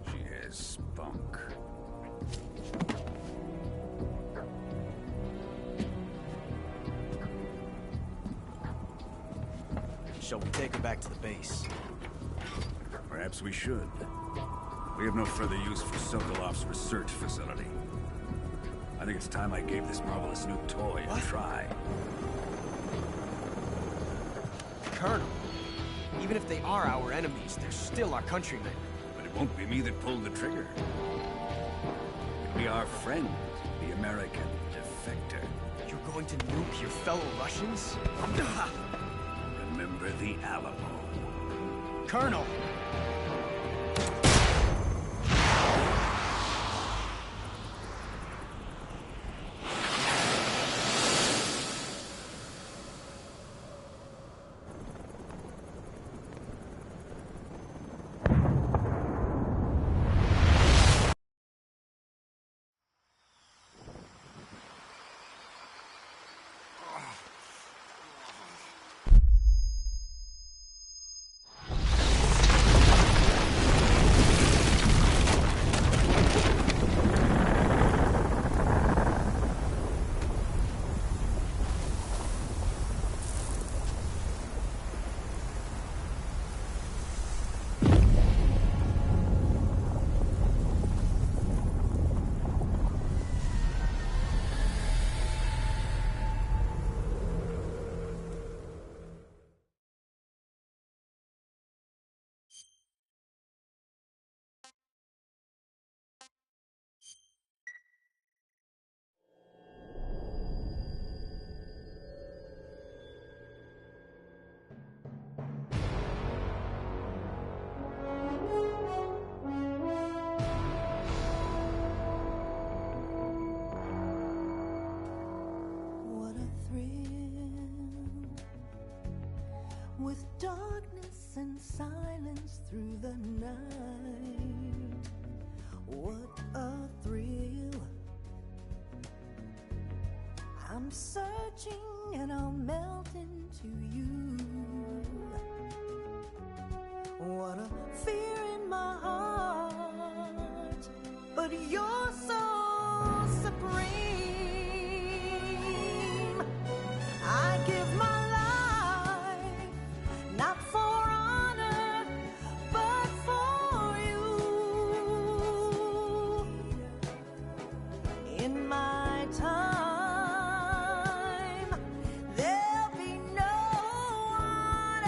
She has spunk. Shall we take her back to the base? Perhaps we should. We have no further use for Sokolov's research facility. I think it's time I gave this marvelous new toy a try. Colonel, even if they are our enemies, they're still our countrymen. But it won't be me that pulled the trigger. It'll be our friend, the American defector. You're going to nuke your fellow Russians? Remember the Alamo. Colonel! With darkness and silence through the night, what a thrill. I'm searching and I'll melt into you. What a fear in my heart, but you're so supreme. I give my not for honor, but for you. In my time, there'll be no one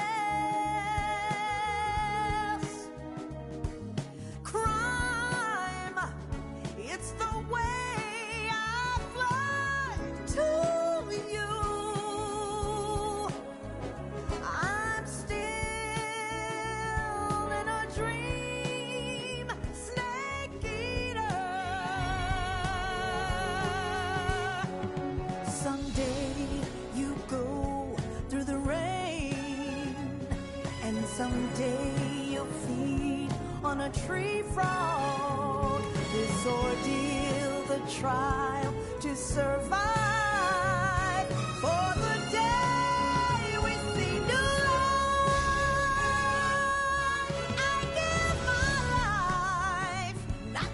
else. Crime, it's the way I fly to you. Someday you'll feed on a tree frog. This ordeal, the trial to survive. For the day we see new life, I give my life, not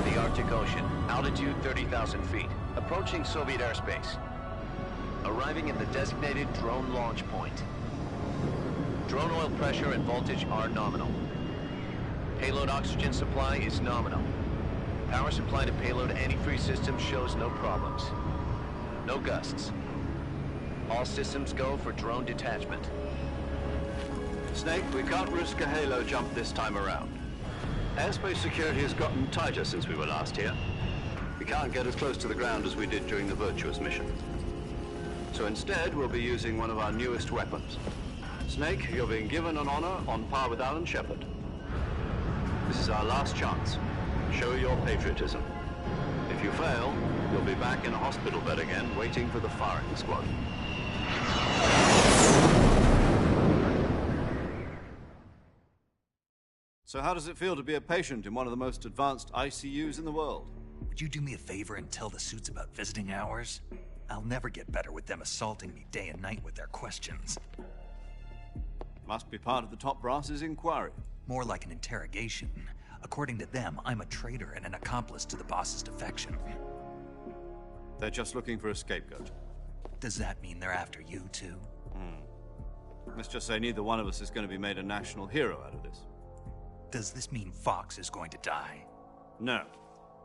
over the Arctic Ocean. Altitude 30,000 feet. Approaching Soviet airspace. Arriving at the designated drone launch point. Drone oil pressure and voltage are nominal. Payload oxygen supply is nominal. Power supply to payload antifreeze system shows no problems. No gusts. All systems go for drone detachment. Snake, we can't risk a halo jump this time around. Airspace security has gotten tighter since we were last here. We can't get as close to the ground as we did during the Virtuous mission. So instead, we'll be using one of our newest weapons. Snake, you're being given an honor on par with Alan Shepard. This is our last chance. Show your patriotism. If you fail, you'll be back in a hospital bed again, waiting for the firing squad. So how does it feel to be a patient in one of the most advanced ICUs in the world? Would you do me a favor and tell the suits about visiting hours? I'll never get better with them assaulting me day and night with their questions. Must be part of the top brass's inquiry. More like an interrogation. According to them, I'm a traitor and an accomplice to the boss's defection. They're just looking for a scapegoat. Does that mean they're after you, too? Let's just say neither one of us is going to be made a national hero out of this. Does this mean Fox is going to die? No.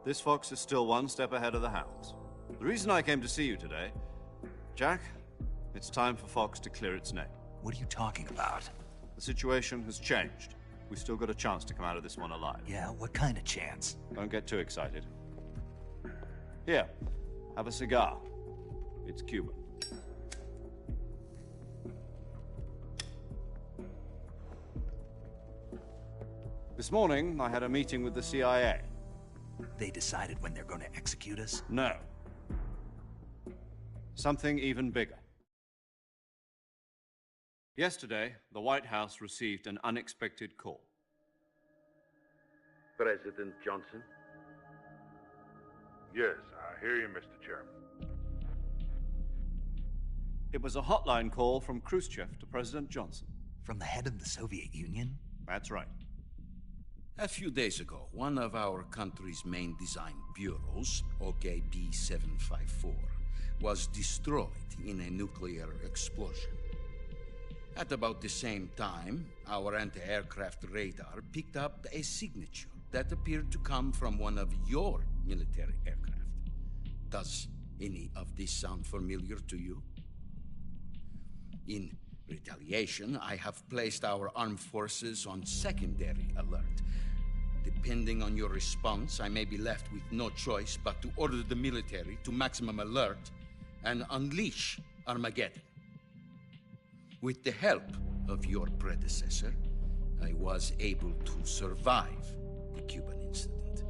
This Fox is still one step ahead of the Hounds. The reason I came to see you today... Jack, it's time for Fox to clear its name. What are you talking about? The situation has changed. We've still got a chance to come out of this one alive. Yeah, what kind of chance? Don't get too excited. Here, have a cigar. It's Cuban. This morning, I had a meeting with the CIA. They decided when they're going to execute us? No. Something even bigger. Yesterday, the White House received an unexpected call. President Johnson? Yes, I hear you, Mr. Chairman. It was a hotline call from Khrushchev to President Johnson. From the head of the Soviet Union? That's right. A few days ago, one of our country's main design bureaus, OKB-754, was destroyed in a nuclear explosion. At about the same time, our anti-aircraft radar picked up a signature that appeared to come from one of your military aircraft. Does any of this sound familiar to you? In retaliation, I have placed our armed forces on secondary alert. Depending on your response, I may be left with no choice but to order the military to maximum alert and unleash Armageddon. With the help of your predecessor, I was able to survive the Cuban incident.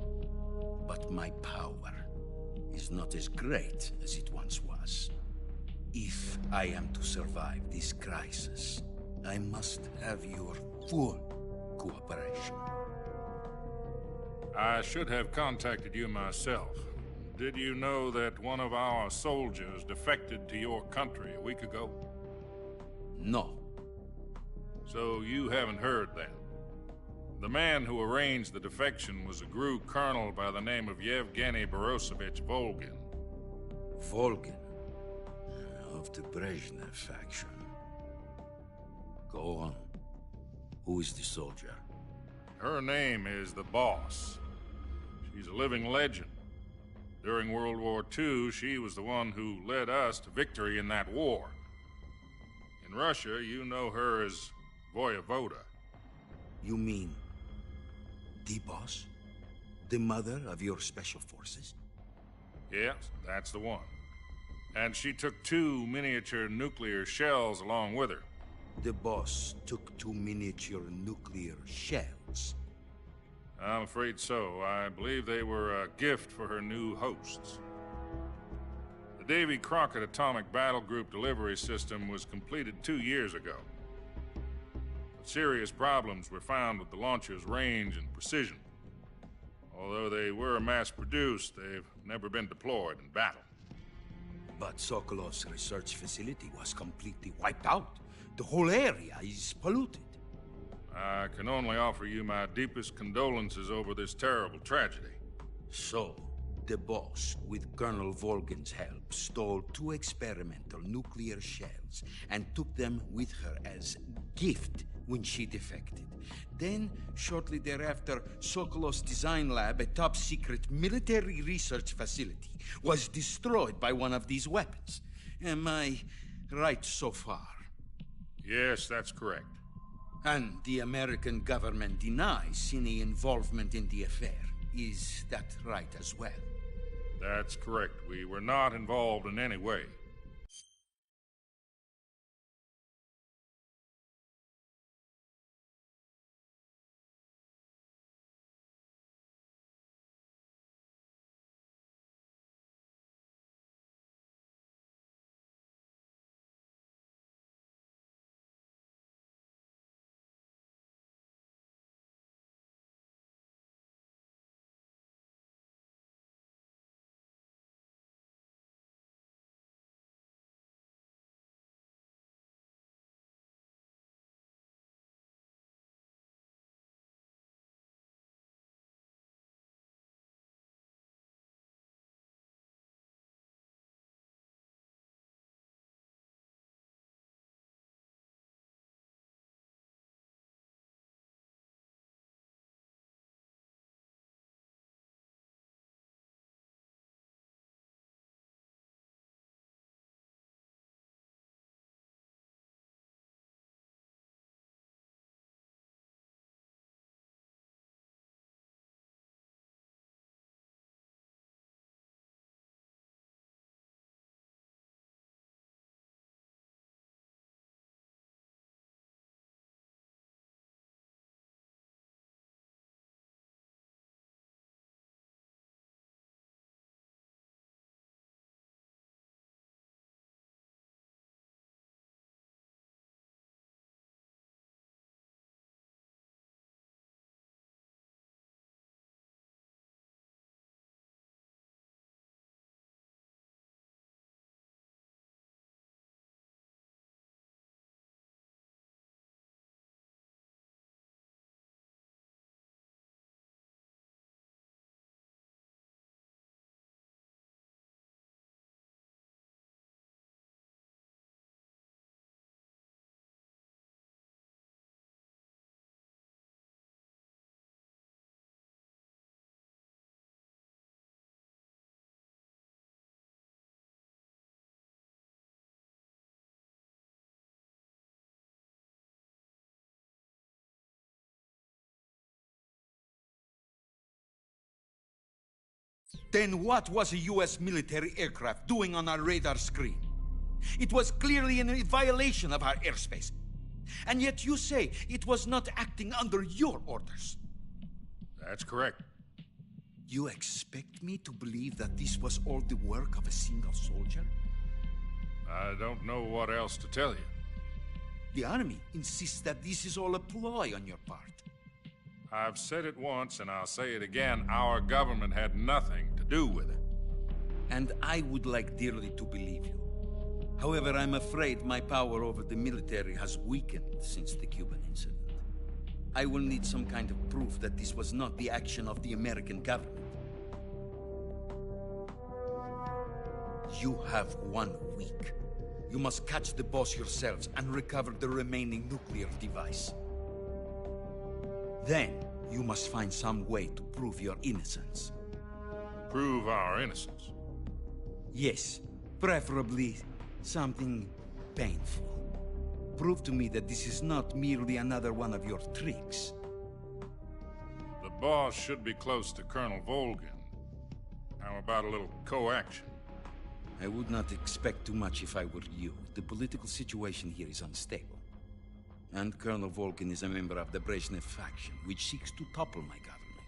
But my power is not as great as it once was. If I am to survive this crisis, I must have your full cooperation. I should have contacted you myself. Did you know that one of our soldiers defected to your country a week ago? No. So you haven't heard then? The man who arranged the defection was a GRU colonel by the name of Yevgeny Borisovich Volgin. Volgin? Of the Brezhnev faction. Go on. Who is the soldier? Her name is the Boss. She's a living legend. During World War II, she was the one who led us to victory in that war. In Russia, you know her as Voyevoda. You mean the Boss? The mother of your special forces? Yes, that's the one. And she took 2 miniature nuclear shells along with her. The Boss took 2 miniature nuclear shells? I'm afraid so. I believe they were a gift for her new hosts. The Davy Crockett Atomic Battle Group delivery system was completed 2 years ago. But serious problems were found with the launcher's range and precision. Although they were mass-produced, they've never been deployed in battle. But Sokolov's research facility was completely wiped out. The whole area is polluted. I can only offer you my deepest condolences over this terrible tragedy. So, the boss, with Colonel Volgin's help, stole 2 experimental nuclear shells and took them with her as gift when she defected. Then, shortly thereafter, Sokolov's design lab, a top-secret military research facility, was destroyed by one of these weapons. Am I right so far? Yes, that's correct. And the American government denies any involvement in the affair. Is that right as well? That's correct. We were not involved in any way. Then what was a U.S. military aircraft doing on our radar screen? It was clearly in violation of our airspace. And yet you say it was not acting under your orders. That's correct. You expect me to believe that this was all the work of a single soldier? I don't know what else to tell you. The Army insists that this is all a ploy on your part. I've said it once, and I'll say it again. Our government had nothing to do with it. And I would like dearly to believe you. However, I'm afraid my power over the military has weakened since the Cuban incident. I will need some kind of proof that this was not the action of the American government. You have 1 week. You must catch the boss yourselves and recover the remaining nuclear device. Then, you must find some way to prove your innocence. Prove our innocence? Yes, preferably something painful. Prove to me that this is not merely another one of your tricks. The boss should be close to Colonel Volgin. How about a little co-action? I would not expect too much if I were you. The political situation here is unstable. And Colonel Volgin is a member of the Brezhnev faction, which seeks to topple my government.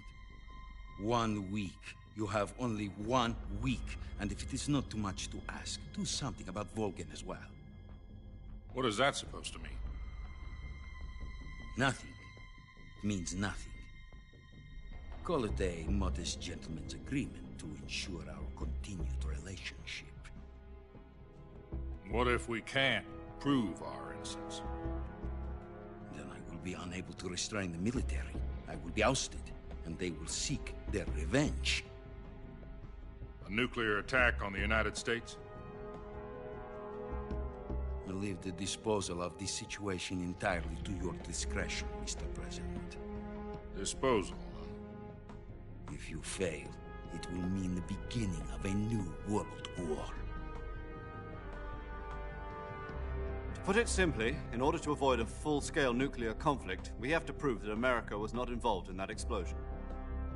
1 week. You have only 1 week. And if it is not too much to ask, do something about Volgin as well. What is that supposed to mean? Nothing. It means nothing. Call it a modest gentleman's agreement to ensure our continued relationship. What if we can't prove our innocence? Then I will be unable to restrain the military. I will be ousted, and they will seek their revenge. A nuclear attack on the United States? I leave the disposal of this situation entirely to your discretion, Mr. President. Disposal? If you fail, it will mean the beginning of a new world war. To put it simply, in order to avoid a full-scale nuclear conflict, we have to prove that America was not involved in that explosion.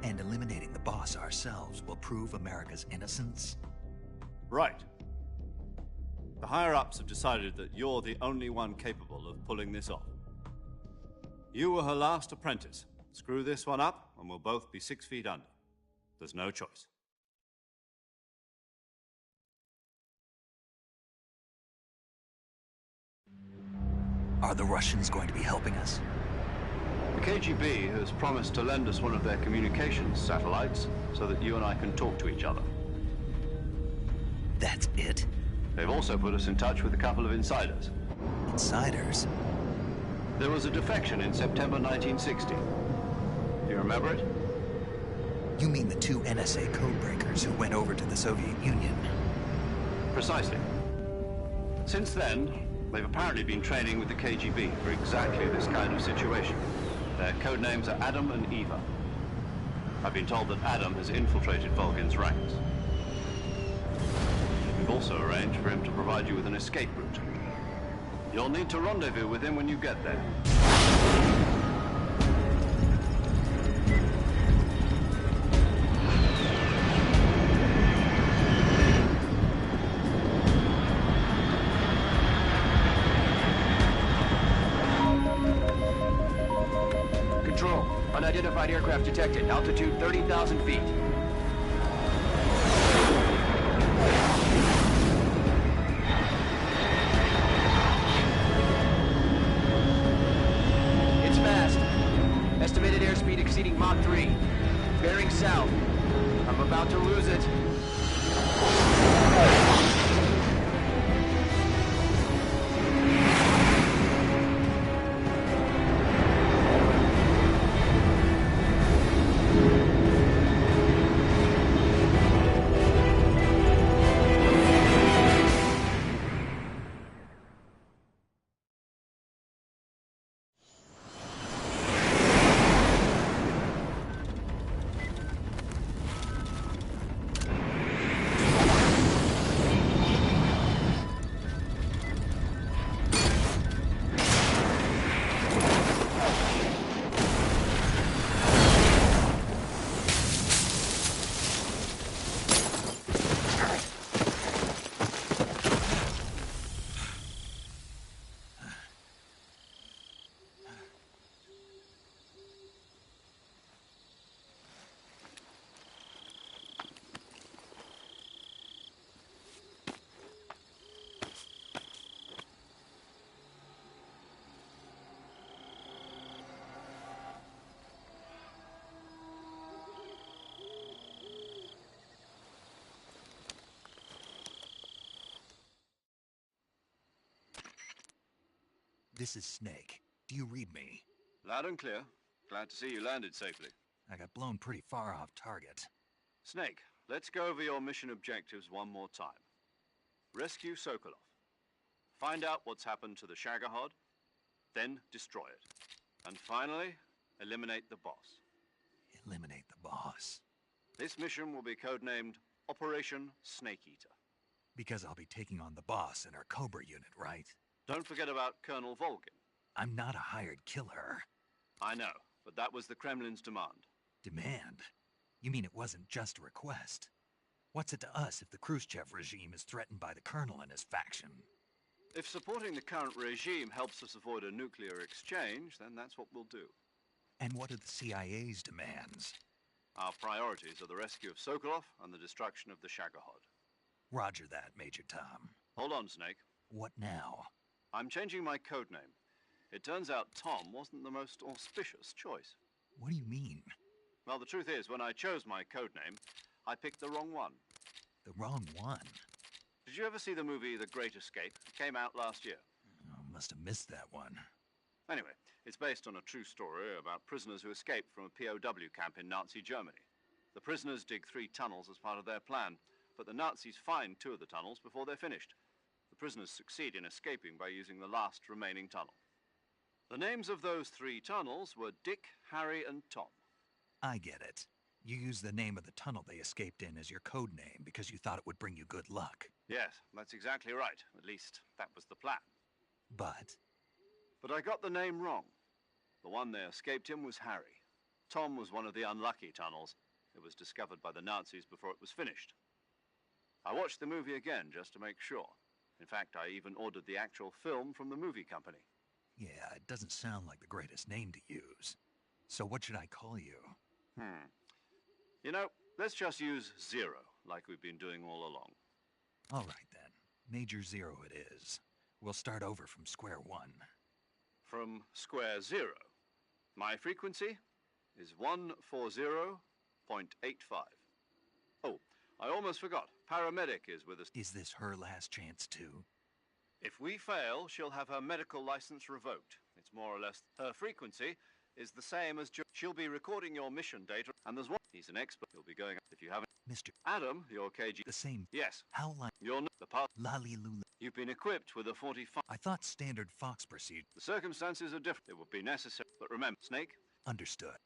And eliminating the boss ourselves will prove America's innocence? Right. The higher-ups have decided that you're the only one capable of pulling this off. You were her last apprentice. Screw this one up, and we'll both be 6 feet under. There's no choice. Are the Russians going to be helping us? The KGB has promised to lend us one of their communications satellites so that you and I can talk to each other. That's it? They've also put us in touch with a couple of insiders. Insiders? There was a defection in September 1960. Do you remember it? You mean the 2 NSA codebreakers who went over to the Soviet Union? Precisely. Since then, they've apparently been training with the KGB for exactly this kind of situation. Their codenames are Adam and Eva. I've been told that Adam has infiltrated Volgin's ranks. We've also arranged for him to provide you with an escape route. You'll need to rendezvous with him when you get there. Control, unidentified aircraft detected. Altitude 30,000 feet. It's fast. Estimated airspeed exceeding Mach 3. Bearing south. I'm about to lose it. This is Snake. Do you read me? Loud and clear. Glad to see you landed safely. I got blown pretty far off target. Snake, let's go over your mission objectives one more time. Rescue Sokolov. Find out what's happened to the Shagohod, then destroy it. And finally, eliminate the boss. Eliminate the boss? This mission will be codenamed Operation Snake Eater. Because I'll be taking on the boss and our Cobra unit, right? Don't forget about Colonel Volgin. I'm not a hired killer. I know, but that was the Kremlin's demand. Demand? You mean it wasn't just a request? What's it to us if the Khrushchev regime is threatened by the Colonel and his faction? If supporting the current regime helps us avoid a nuclear exchange, then that's what we'll do. And what are the CIA's demands? Our priorities are the rescue of Sokolov and the destruction of the Shagohod. Roger that, Major Tom. Hold on, Snake. What now? I'm changing my codename. It turns out Tom wasn't the most auspicious choice. What do you mean? Well, the truth is, when I chose my codename, I picked the wrong one. The wrong one? Did you ever see the movie The Great Escape? It came out last year. Oh, must have missed that one. Anyway, it's based on a true story about prisoners who escaped from a POW camp in Nazi Germany. The prisoners dig 3 tunnels as part of their plan. but the Nazis find 2 of the tunnels before they're finished. The prisoners succeed in escaping by using the last remaining tunnel. The names of those 3 tunnels were Dick, Harry, and Tom. I get it. You used the name of the tunnel they escaped in as your code name because you thought it would bring you good luck. Yes, that's exactly right. At least, that was the plan. But I got the name wrong. The one they escaped in was Harry. Tom was one of the unlucky tunnels. It was discovered by the Nazis before it was finished. I watched the movie again just to make sure. In fact, I even ordered the actual film from the movie company. yeah, it doesn't sound like the greatest name to use. So what should I call you? You know, let's just use Zero, like we've been doing all along. All right, then. Major Zero it is. We'll start over from square one. From square 0. My frequency is 140.85. Oh, I almost forgot. Paramedic is with us. Is this her last chance, too? If we fail, she'll have her medical license revoked. It's more or less her frequency is the same as she'll be recording your mission data, and there's one. He's an expert. He'll be going if you haven't. Mr. Adam, your KG. The same. Yes. How like You're the part. Lali Lula. You've been equipped with a 45. I thought standard Fox procedure. The circumstances are different. It would be necessary, but remember, Snake. Understood.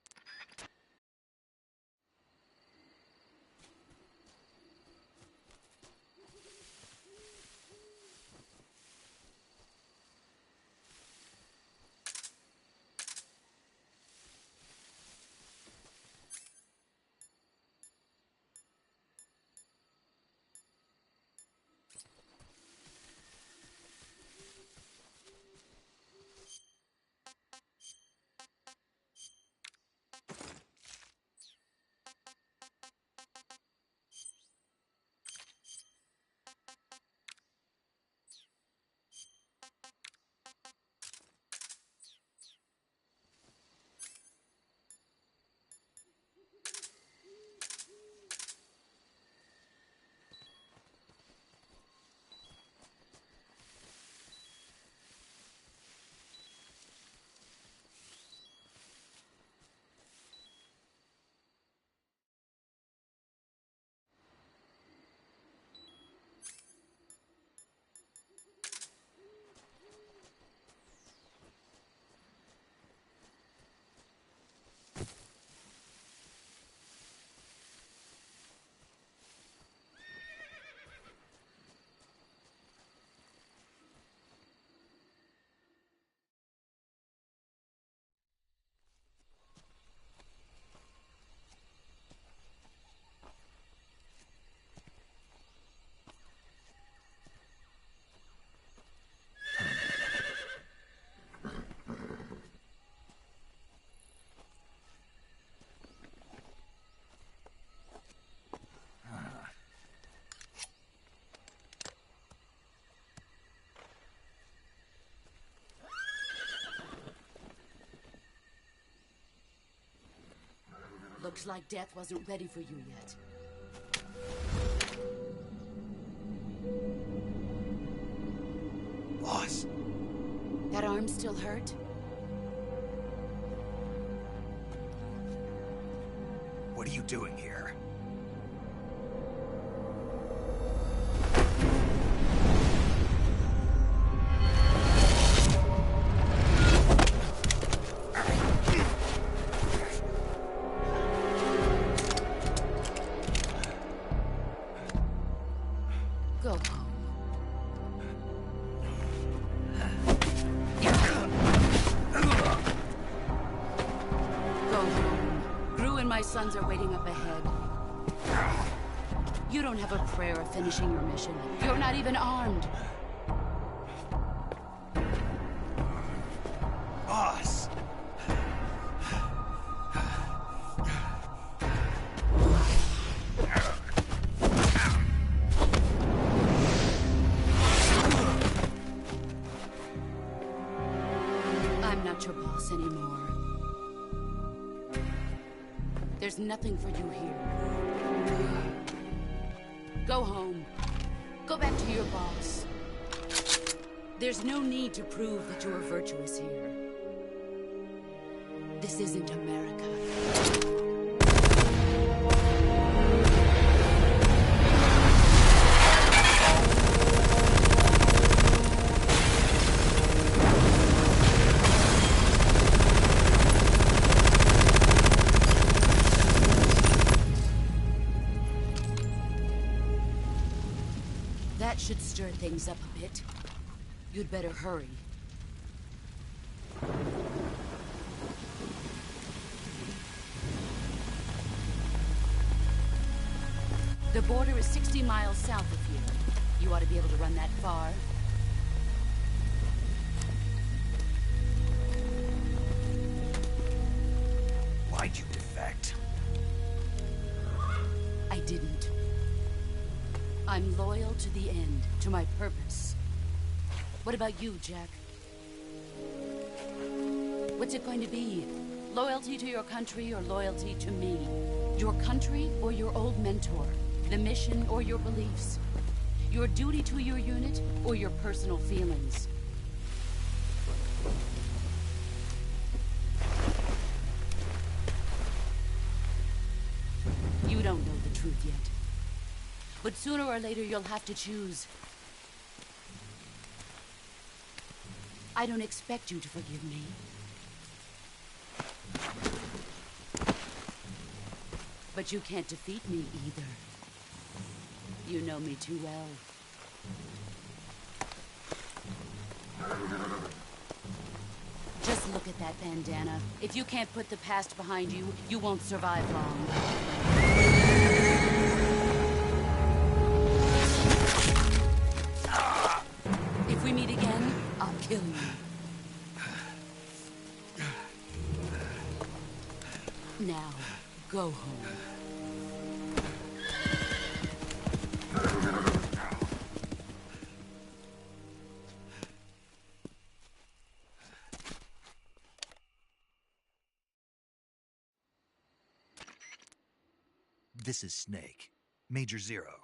Looks like death wasn't ready for you yet. Boss. That arm still hurt? What are you doing here? Go home. Go home. Gru and my sons are waiting up ahead. You don't have a prayer of finishing your mission. You're not even armed. Boss! I'm not your boss anymore. There's nothing for you here. Go home. Go back to your boss. There's no need to prove that you are virtuous here. This isn't America. That should stir things up a bit. You'd better hurry. The border is 60 miles south of here. You ought to be able to run that far. Why'd you defect? I didn't. I'm loyal to the end, to my purpose. What about you, Jack? What's it going to be? Loyalty to your country or loyalty to me? Your country or your old mentor? The mission or your beliefs? Your duty to your unit or your personal feelings? You don't know the truth yet. But sooner or later you'll have to choose. I don't expect you to forgive me. But you can't defeat me either. You know me too well. Just look at that bandana. If you can't put the past behind you, you won't survive long. If we meet again, I'll kill you. Now, go home. This is Snake. Major Zero.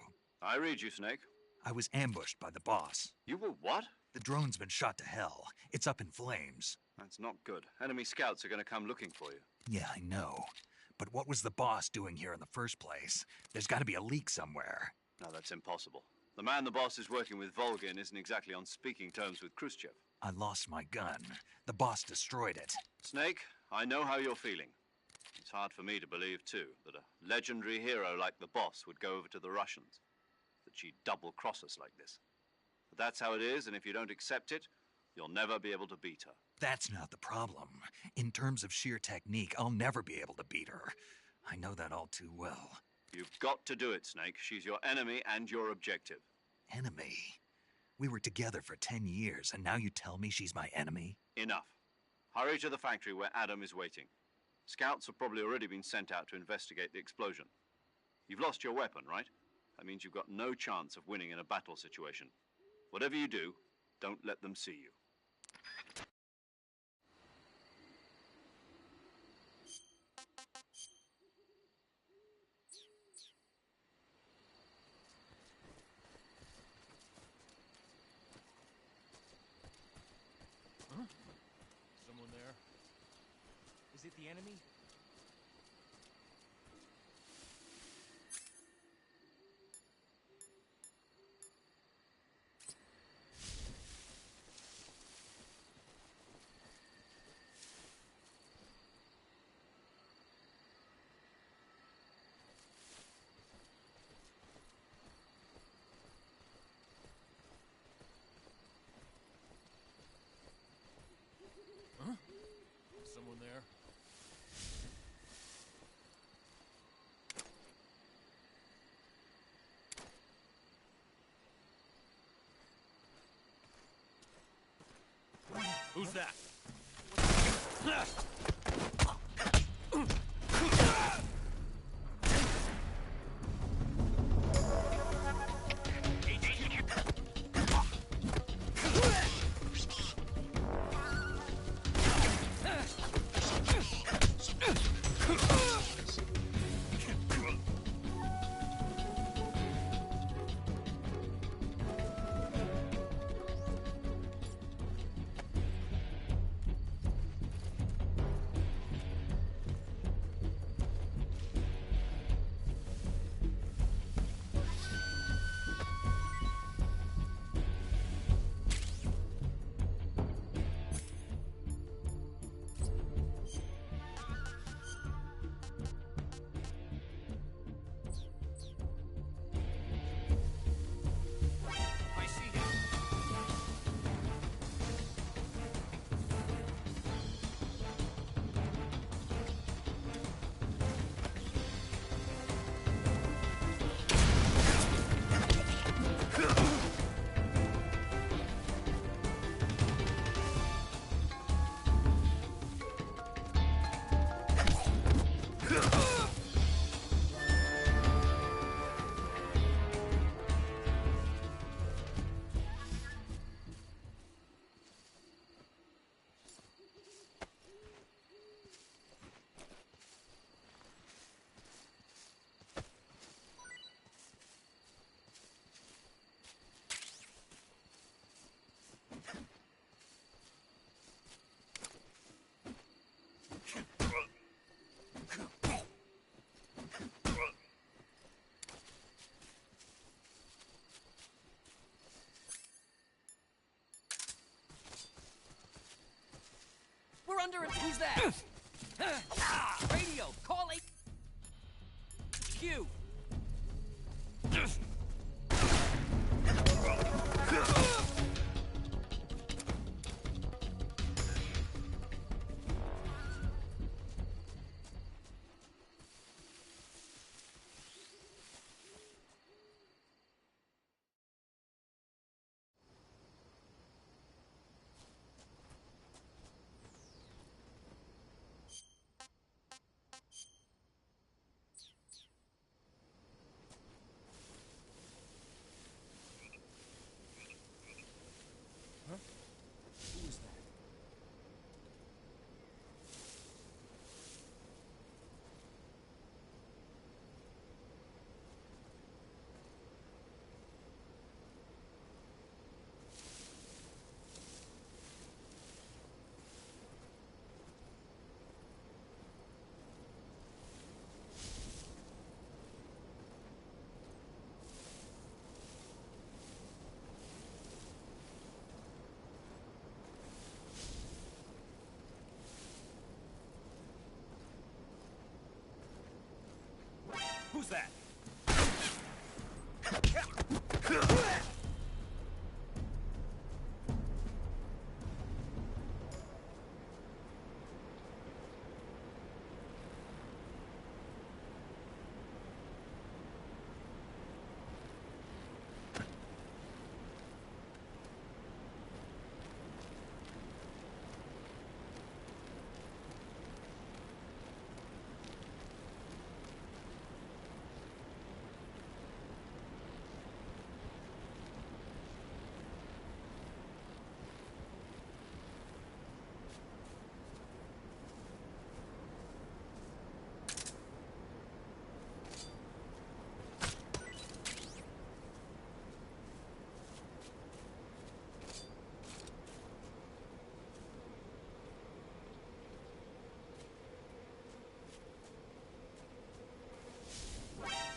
I read you, Snake. I was ambushed by the boss. You were what? The drone's been shot to hell. It's up in flames. That's not good. Enemy scouts are going to come looking for you. Yeah, I know. But what was the boss doing here in the first place? There's got to be a leak somewhere. No, that's impossible. The man the boss is working with, Volgin, isn't exactly on speaking terms with Khrushchev. I lost my gun. The boss destroyed it. Snake, I know how you're feeling. It's hard for me to believe, too, that a legendary hero like the boss would go over to the Russians. That she'd double-cross us like this. But that's how it is, and if you don't accept it, you'll never be able to beat her. That's not the problem. In terms of sheer technique, I'll never be able to beat her. I know that all too well. You've got to do it, Snake. She's your enemy and your objective. Enemy? We were together for 10 years, and now you tell me she's my enemy? Enough. Hurry to the factory where Adam is waiting. Scouts have probably already been sent out to investigate the explosion. You've lost your weapon, right? That means you've got no chance of winning in a battle situation. Whatever you do, don't let them see you. Huh? Someone there? Is it the enemy? Huh? Someone there? Who's that? under it. Who's that? Radio, call it. Q. Who's that?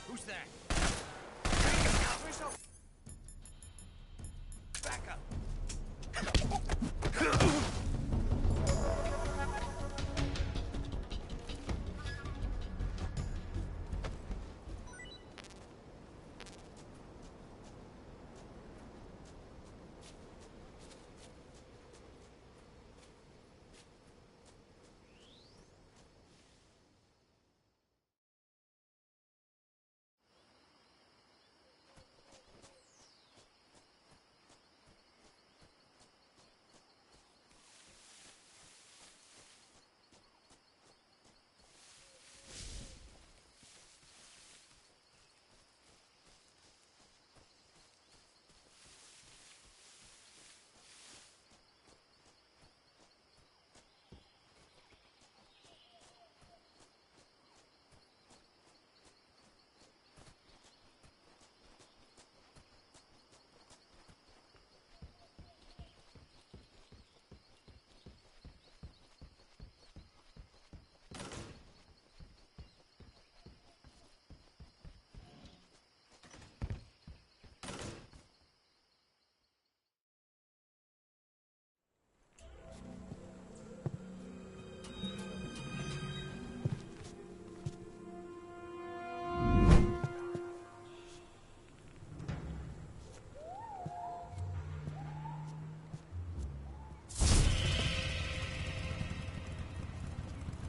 Who's that? Back up.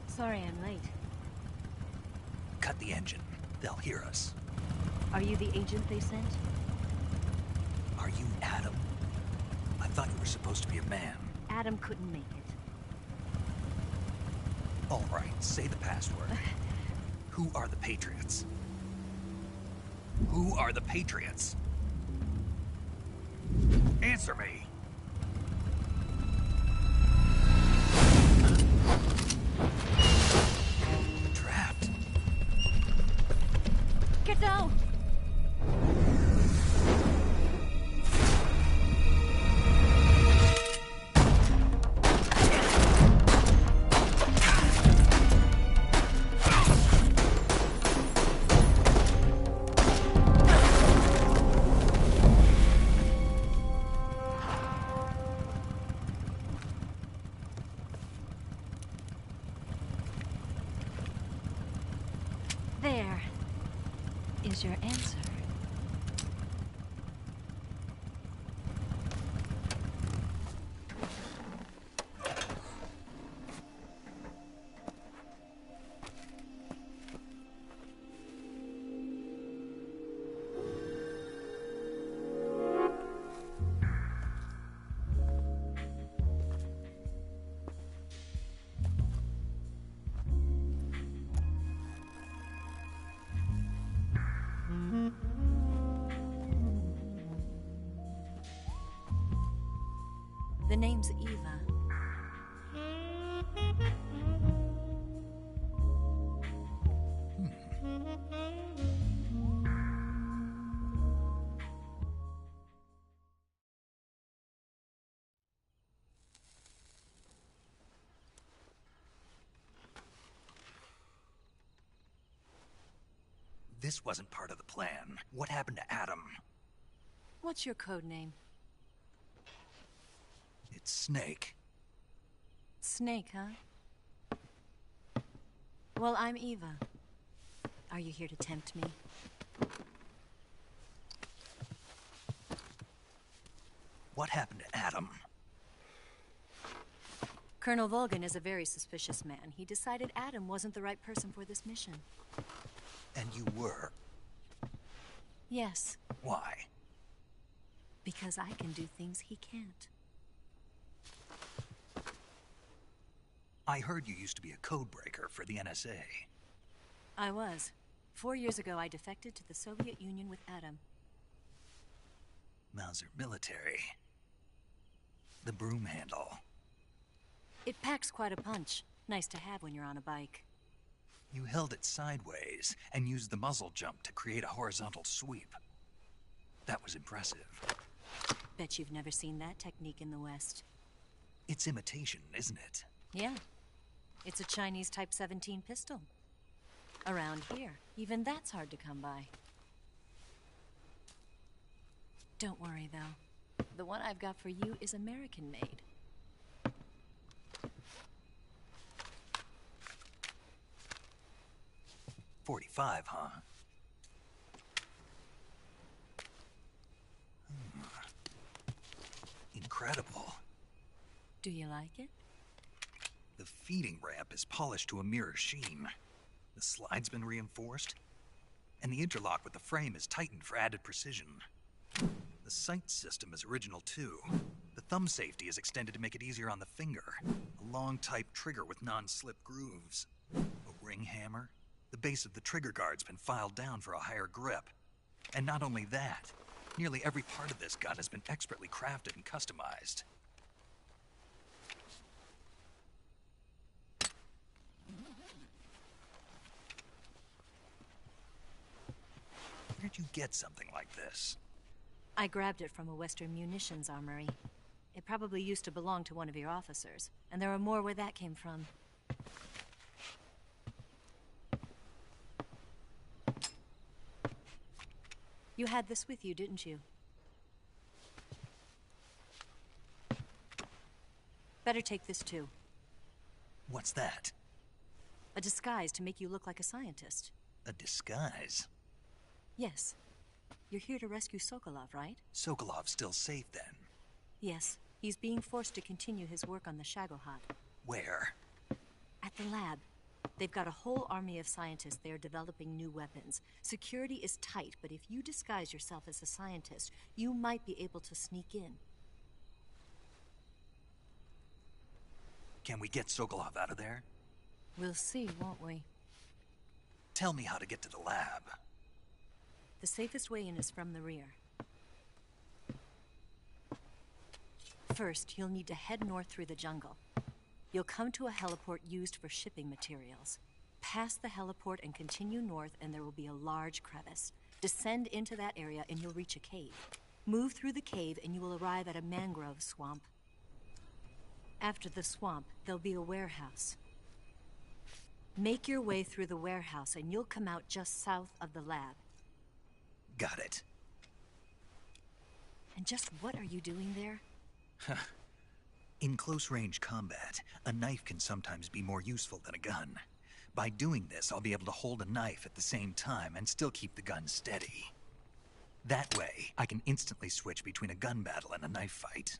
Sorry I'm late. Cut the engine. They'll hear us. Are you the agent they sent? Are you Adam? I thought you were supposed to be a man. Adam couldn't make it. All right, say the password. Who are the Patriots? Who are the Patriots? Answer me! Trapped. Get down! The name's Eva. This wasn't part of the plan. What happened to Adam? What's your code name? It's Snake. Snake, huh? Well, I'm Eva. Are you here to tempt me? What happened to Adam? Colonel Volgin is a very suspicious man. He decided Adam wasn't the right person for this mission. And you were? Yes. Why? Because I can do things he can't. I heard you used to be a codebreaker for the NSA. I was. 4 years ago, I defected to the Soviet Union with Adam. Mauser military. The broom handle. It packs quite a punch. Nice to have when you're on a bike. You held it sideways and used the muzzle jump to create a horizontal sweep. That was impressive. Bet you've never seen that technique in the West. It's imitation, isn't it? Yeah. It's a Chinese Type 17 pistol. Around here, even that's hard to come by. Don't worry, though. The one I've got for you is American-made. .45, huh? Incredible. Do you like it? The feeding ramp is polished to a mirror sheen. The slide's been reinforced, and the interlock with the frame is tightened for added precision. The sight system is original too. The thumb safety is extended to make it easier on the finger. A long type trigger with non-slip grooves. A ring hammer. The base of the trigger guard's been filed down for a higher grip. And not only that, nearly every part of this gun has been expertly crafted and customized. Where'd you get something like this? I grabbed it from a Western munitions armory. It probably used to belong to one of your officers, and there are more where that came from. You had this with you, didn't you? Better take this too. What's that? A disguise to make you look like a scientist. A disguise? Yes. You're here to rescue Sokolov, right? Sokolov's still safe then? Yes. He's being forced to continue his work on the Shagohod. Where? At the lab. They've got a whole army of scientists there developing new weapons. Security is tight, but if you disguise yourself as a scientist, you might be able to sneak in. Can we get Sokolov out of there? We'll see, won't we? Tell me how to get to the lab. The safest way in is from the rear. First, you'll need to head north through the jungle. You'll come to a heliport used for shipping materials. Pass the heliport and continue north, and there will be a large crevice. Descend into that area and you'll reach a cave. Move through the cave and you will arrive at a mangrove swamp. After the swamp, there'll be a warehouse. Make your way through the warehouse and you'll come out just south of the lab. Got it. And just what are you doing there? In close-range combat, a knife can sometimes be more useful than a gun. By doing this, I'll be able to hold a knife at the same time and still keep the gun steady. That way, I can instantly switch between a gun battle and a knife fight.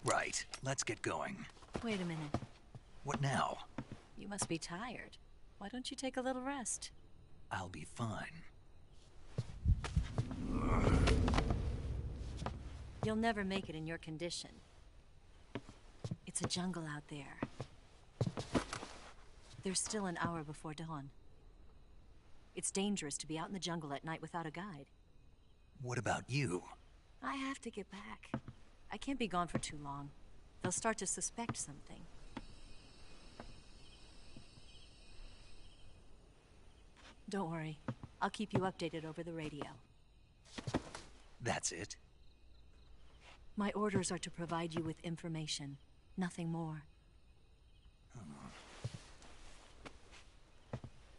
Right, let's get going. Wait a minute. What now? You must be tired. Why don't you take a little rest? I'll be fine. You'll never make it in your condition. It's a jungle out there. There's still an hour before dawn. It's dangerous to be out in the jungle at night without a guide. What about you? I have to get back. I can't be gone for too long. They'll start to suspect something. Don't worry. I'll keep you updated over the radio. That's it? My orders are to provide you with information. Nothing more.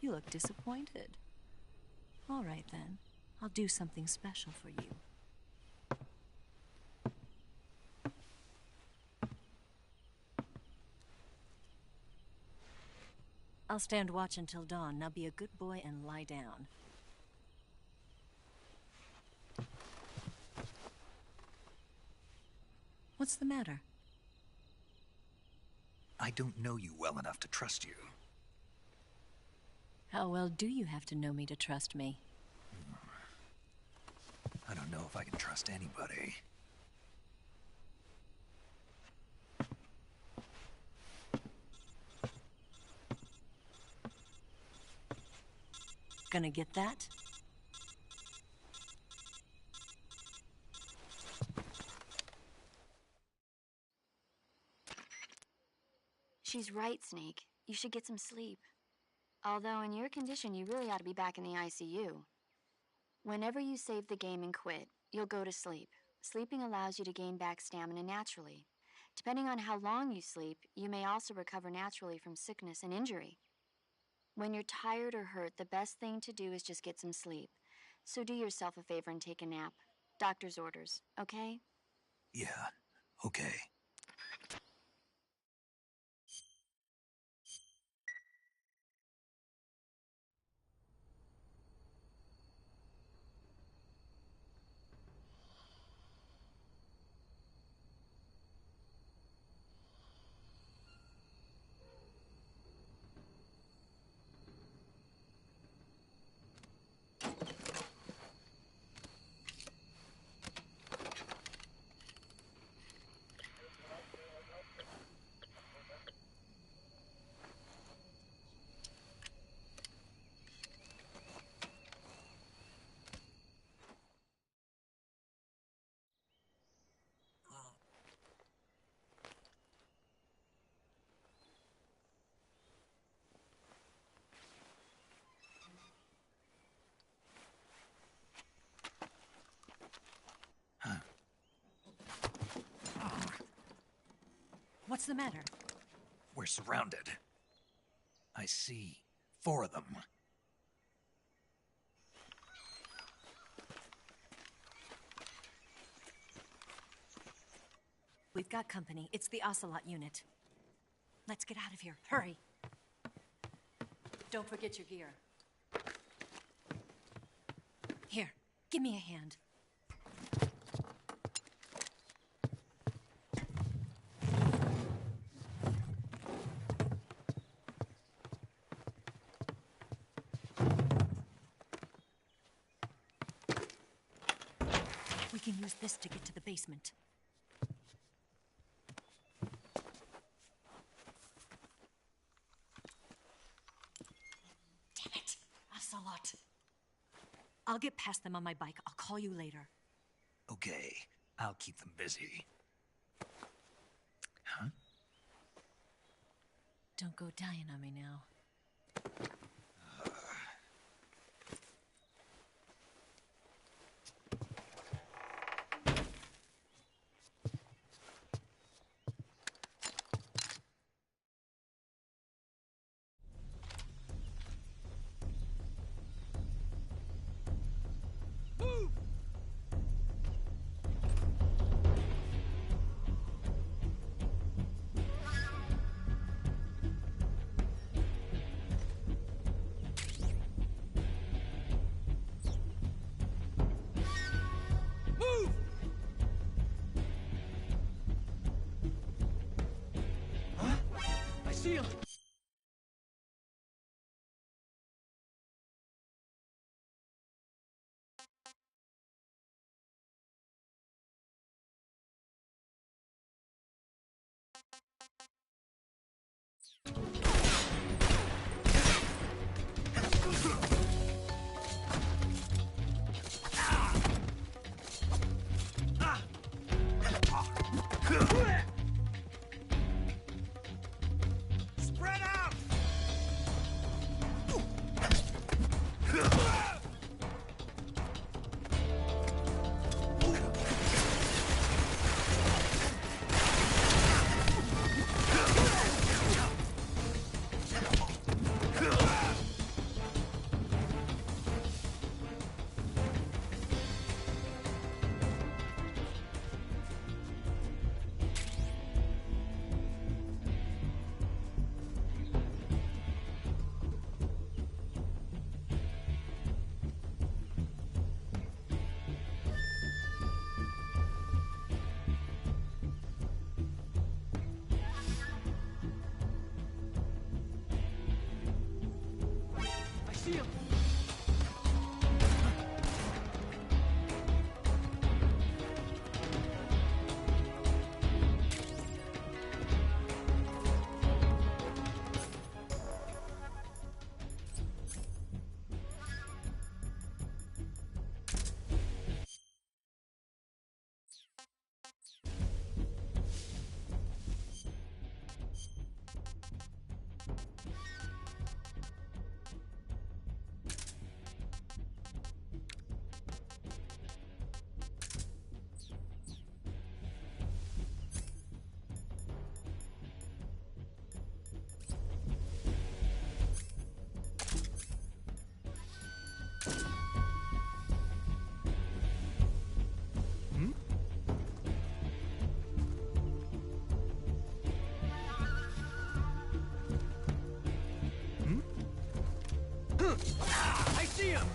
You look disappointed. All right, then. I'll do something special for you. I'll stand watch until dawn. Now be a good boy and lie down. What's the matter? I don't know you well enough to trust you. How well do you have to know me to trust me? I don't know if I can trust anybody. Gonna get that? She's right, Snake. You should get some sleep. Although in your condition, you really ought to be back in the ICU. Whenever you save the game and quit, you'll go to sleep. Sleeping allows you to gain back stamina naturally. Depending on how long you sleep, you may also recover naturally from sickness and injury. When you're tired or hurt, the best thing to do is just get some sleep. So do yourself a favor and take a nap. Doctor's orders, okay? Yeah, okay. What's the matter? We're surrounded. I see 4 of them. We've got company. It's the Ocelot unit. Let's get out of here. Hurry. Don't forget your gear. Here, give me a hand. We can use this to get to the basement. Damn it! Ocelot. I'll get past them on my bike. I'll call you later. Okay, I'll keep them busy. Huh? Don't go dying on me now. see him! I see him!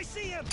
I see him!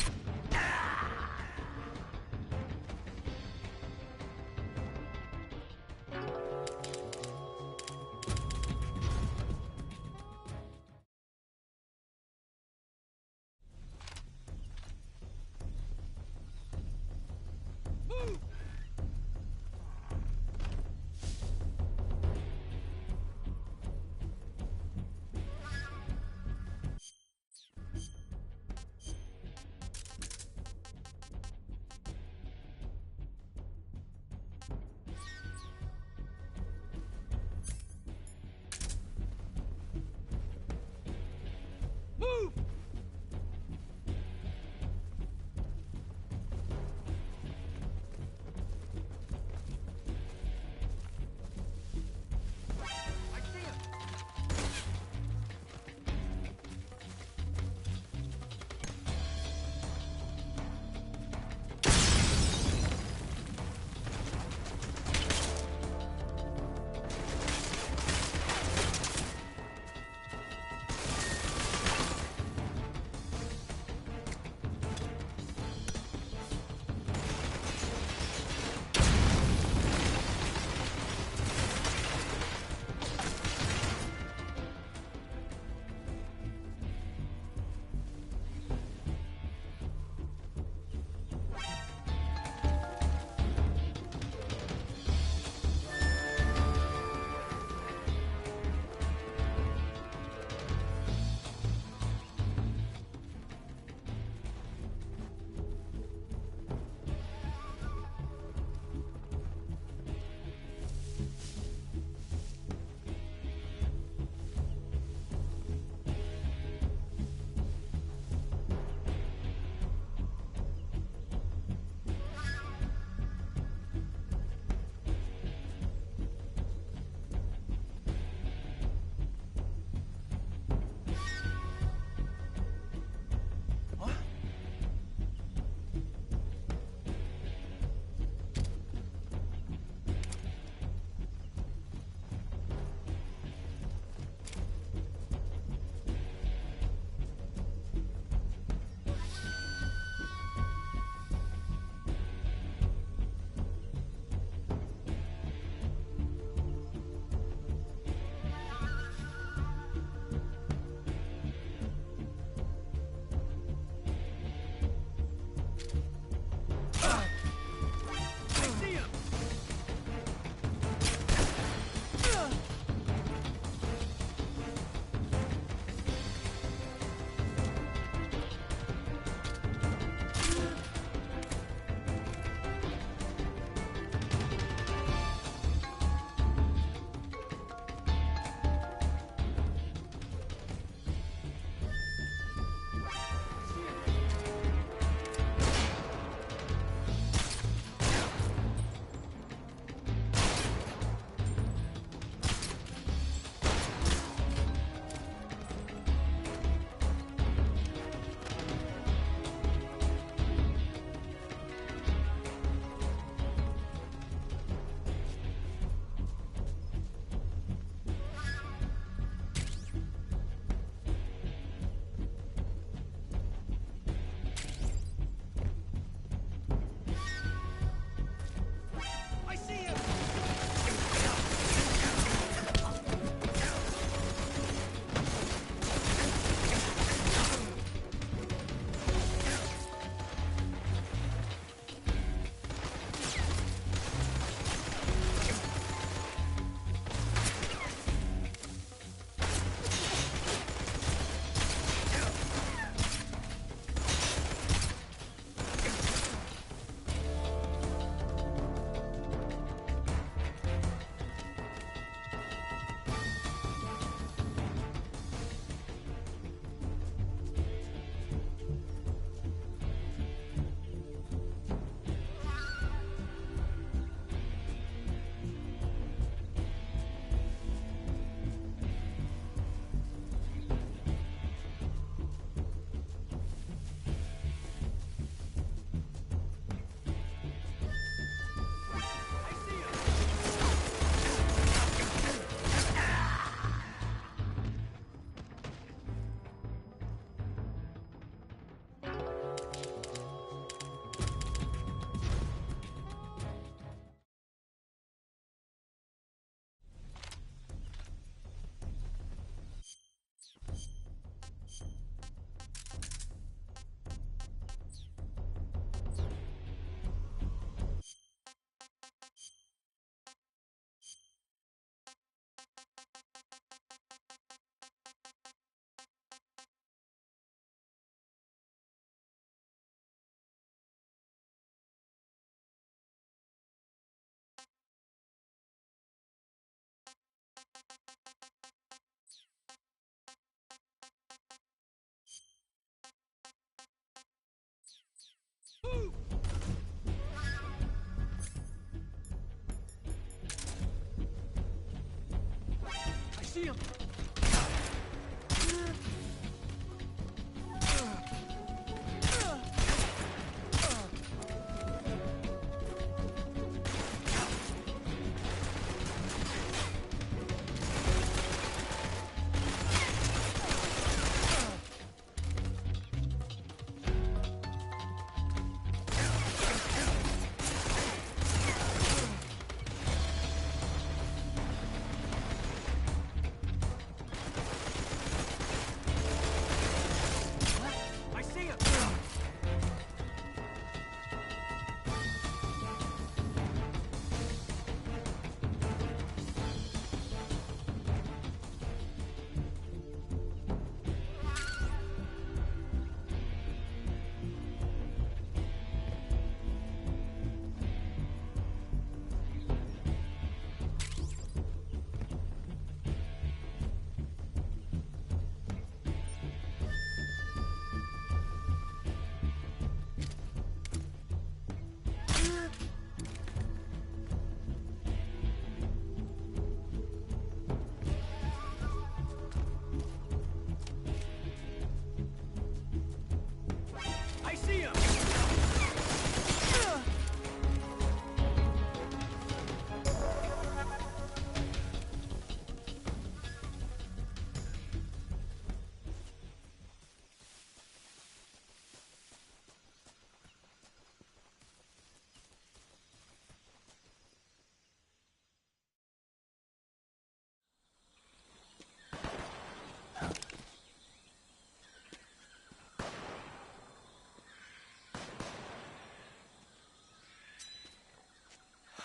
see him!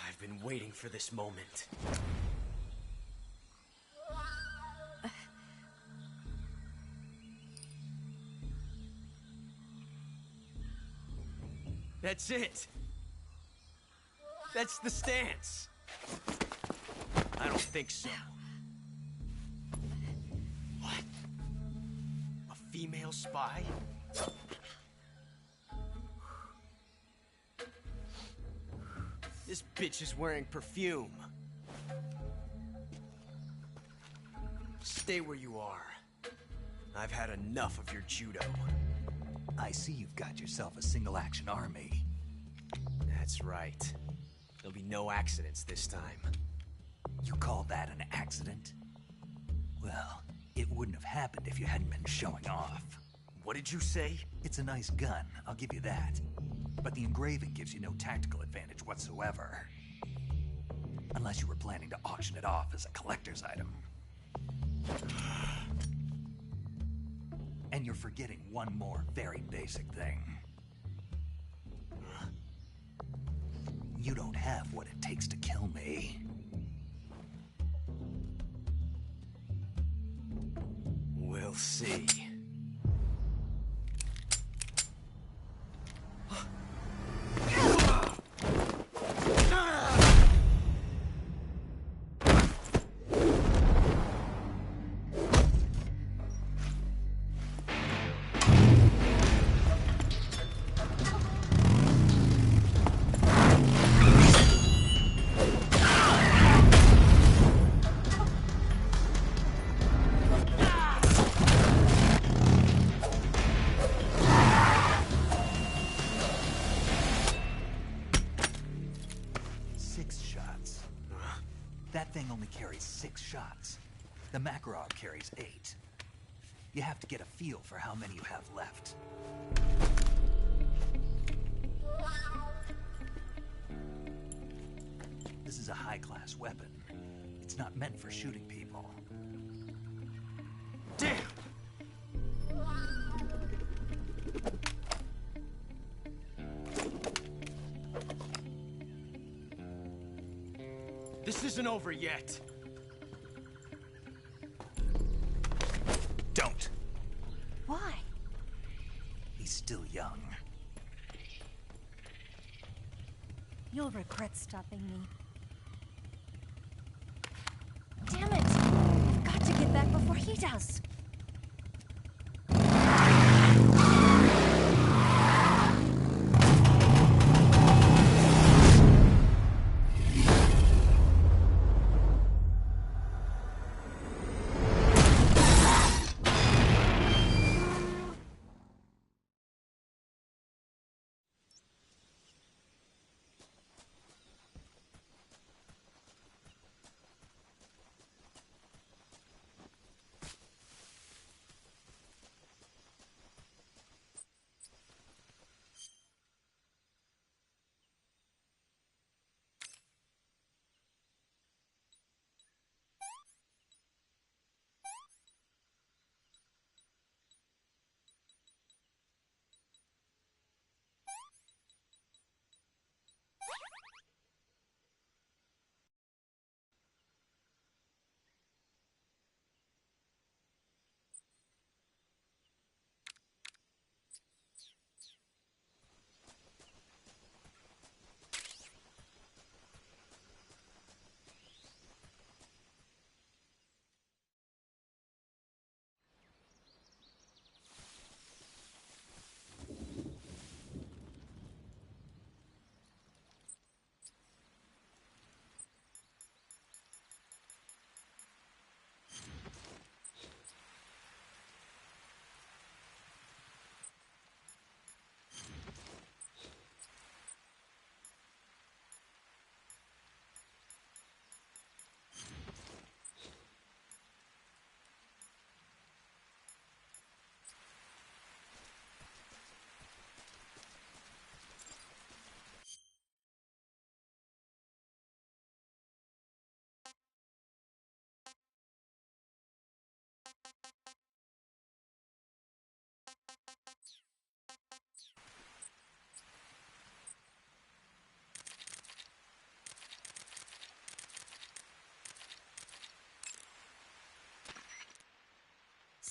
I've been waiting for this moment. That's it. That's the stance. I don't think so. What? A female spy? This bitch is wearing perfume. Stay where you are. I've had enough of your judo. I see you've got yourself a single-action army. That's right. There'll be no accidents this time. You call that an accident? Well, it wouldn't have happened if you hadn't been showing off. What did you say? It's a nice gun, I'll give you that. But the engraving gives you no tactical advantage whatsoever. Unless you were planning to auction it off as a collector's item. And you're forgetting one more very basic thing. You don't have what it takes to kill me. We'll see. That thing only carries 6 shots. The Makarov carries 8. You have to get a feel for how many you have left. This is a high-class weapon. It's not meant for shooting people. Damn! This isn't over yet. Don't. Why? He's still young. You'll regret stopping me. Damn it! I've got to get back before he does.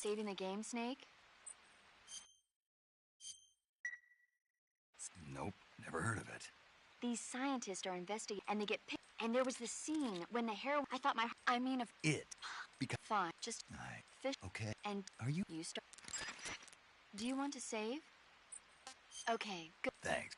saving the game, Snake? Nope, never heard of it. These scientists are investigating, and they get picked. And there was this scene when the heroine. I thought of it. Because fine, just fish. Okay. And are you? Do you want to save? Okay, good. Thanks.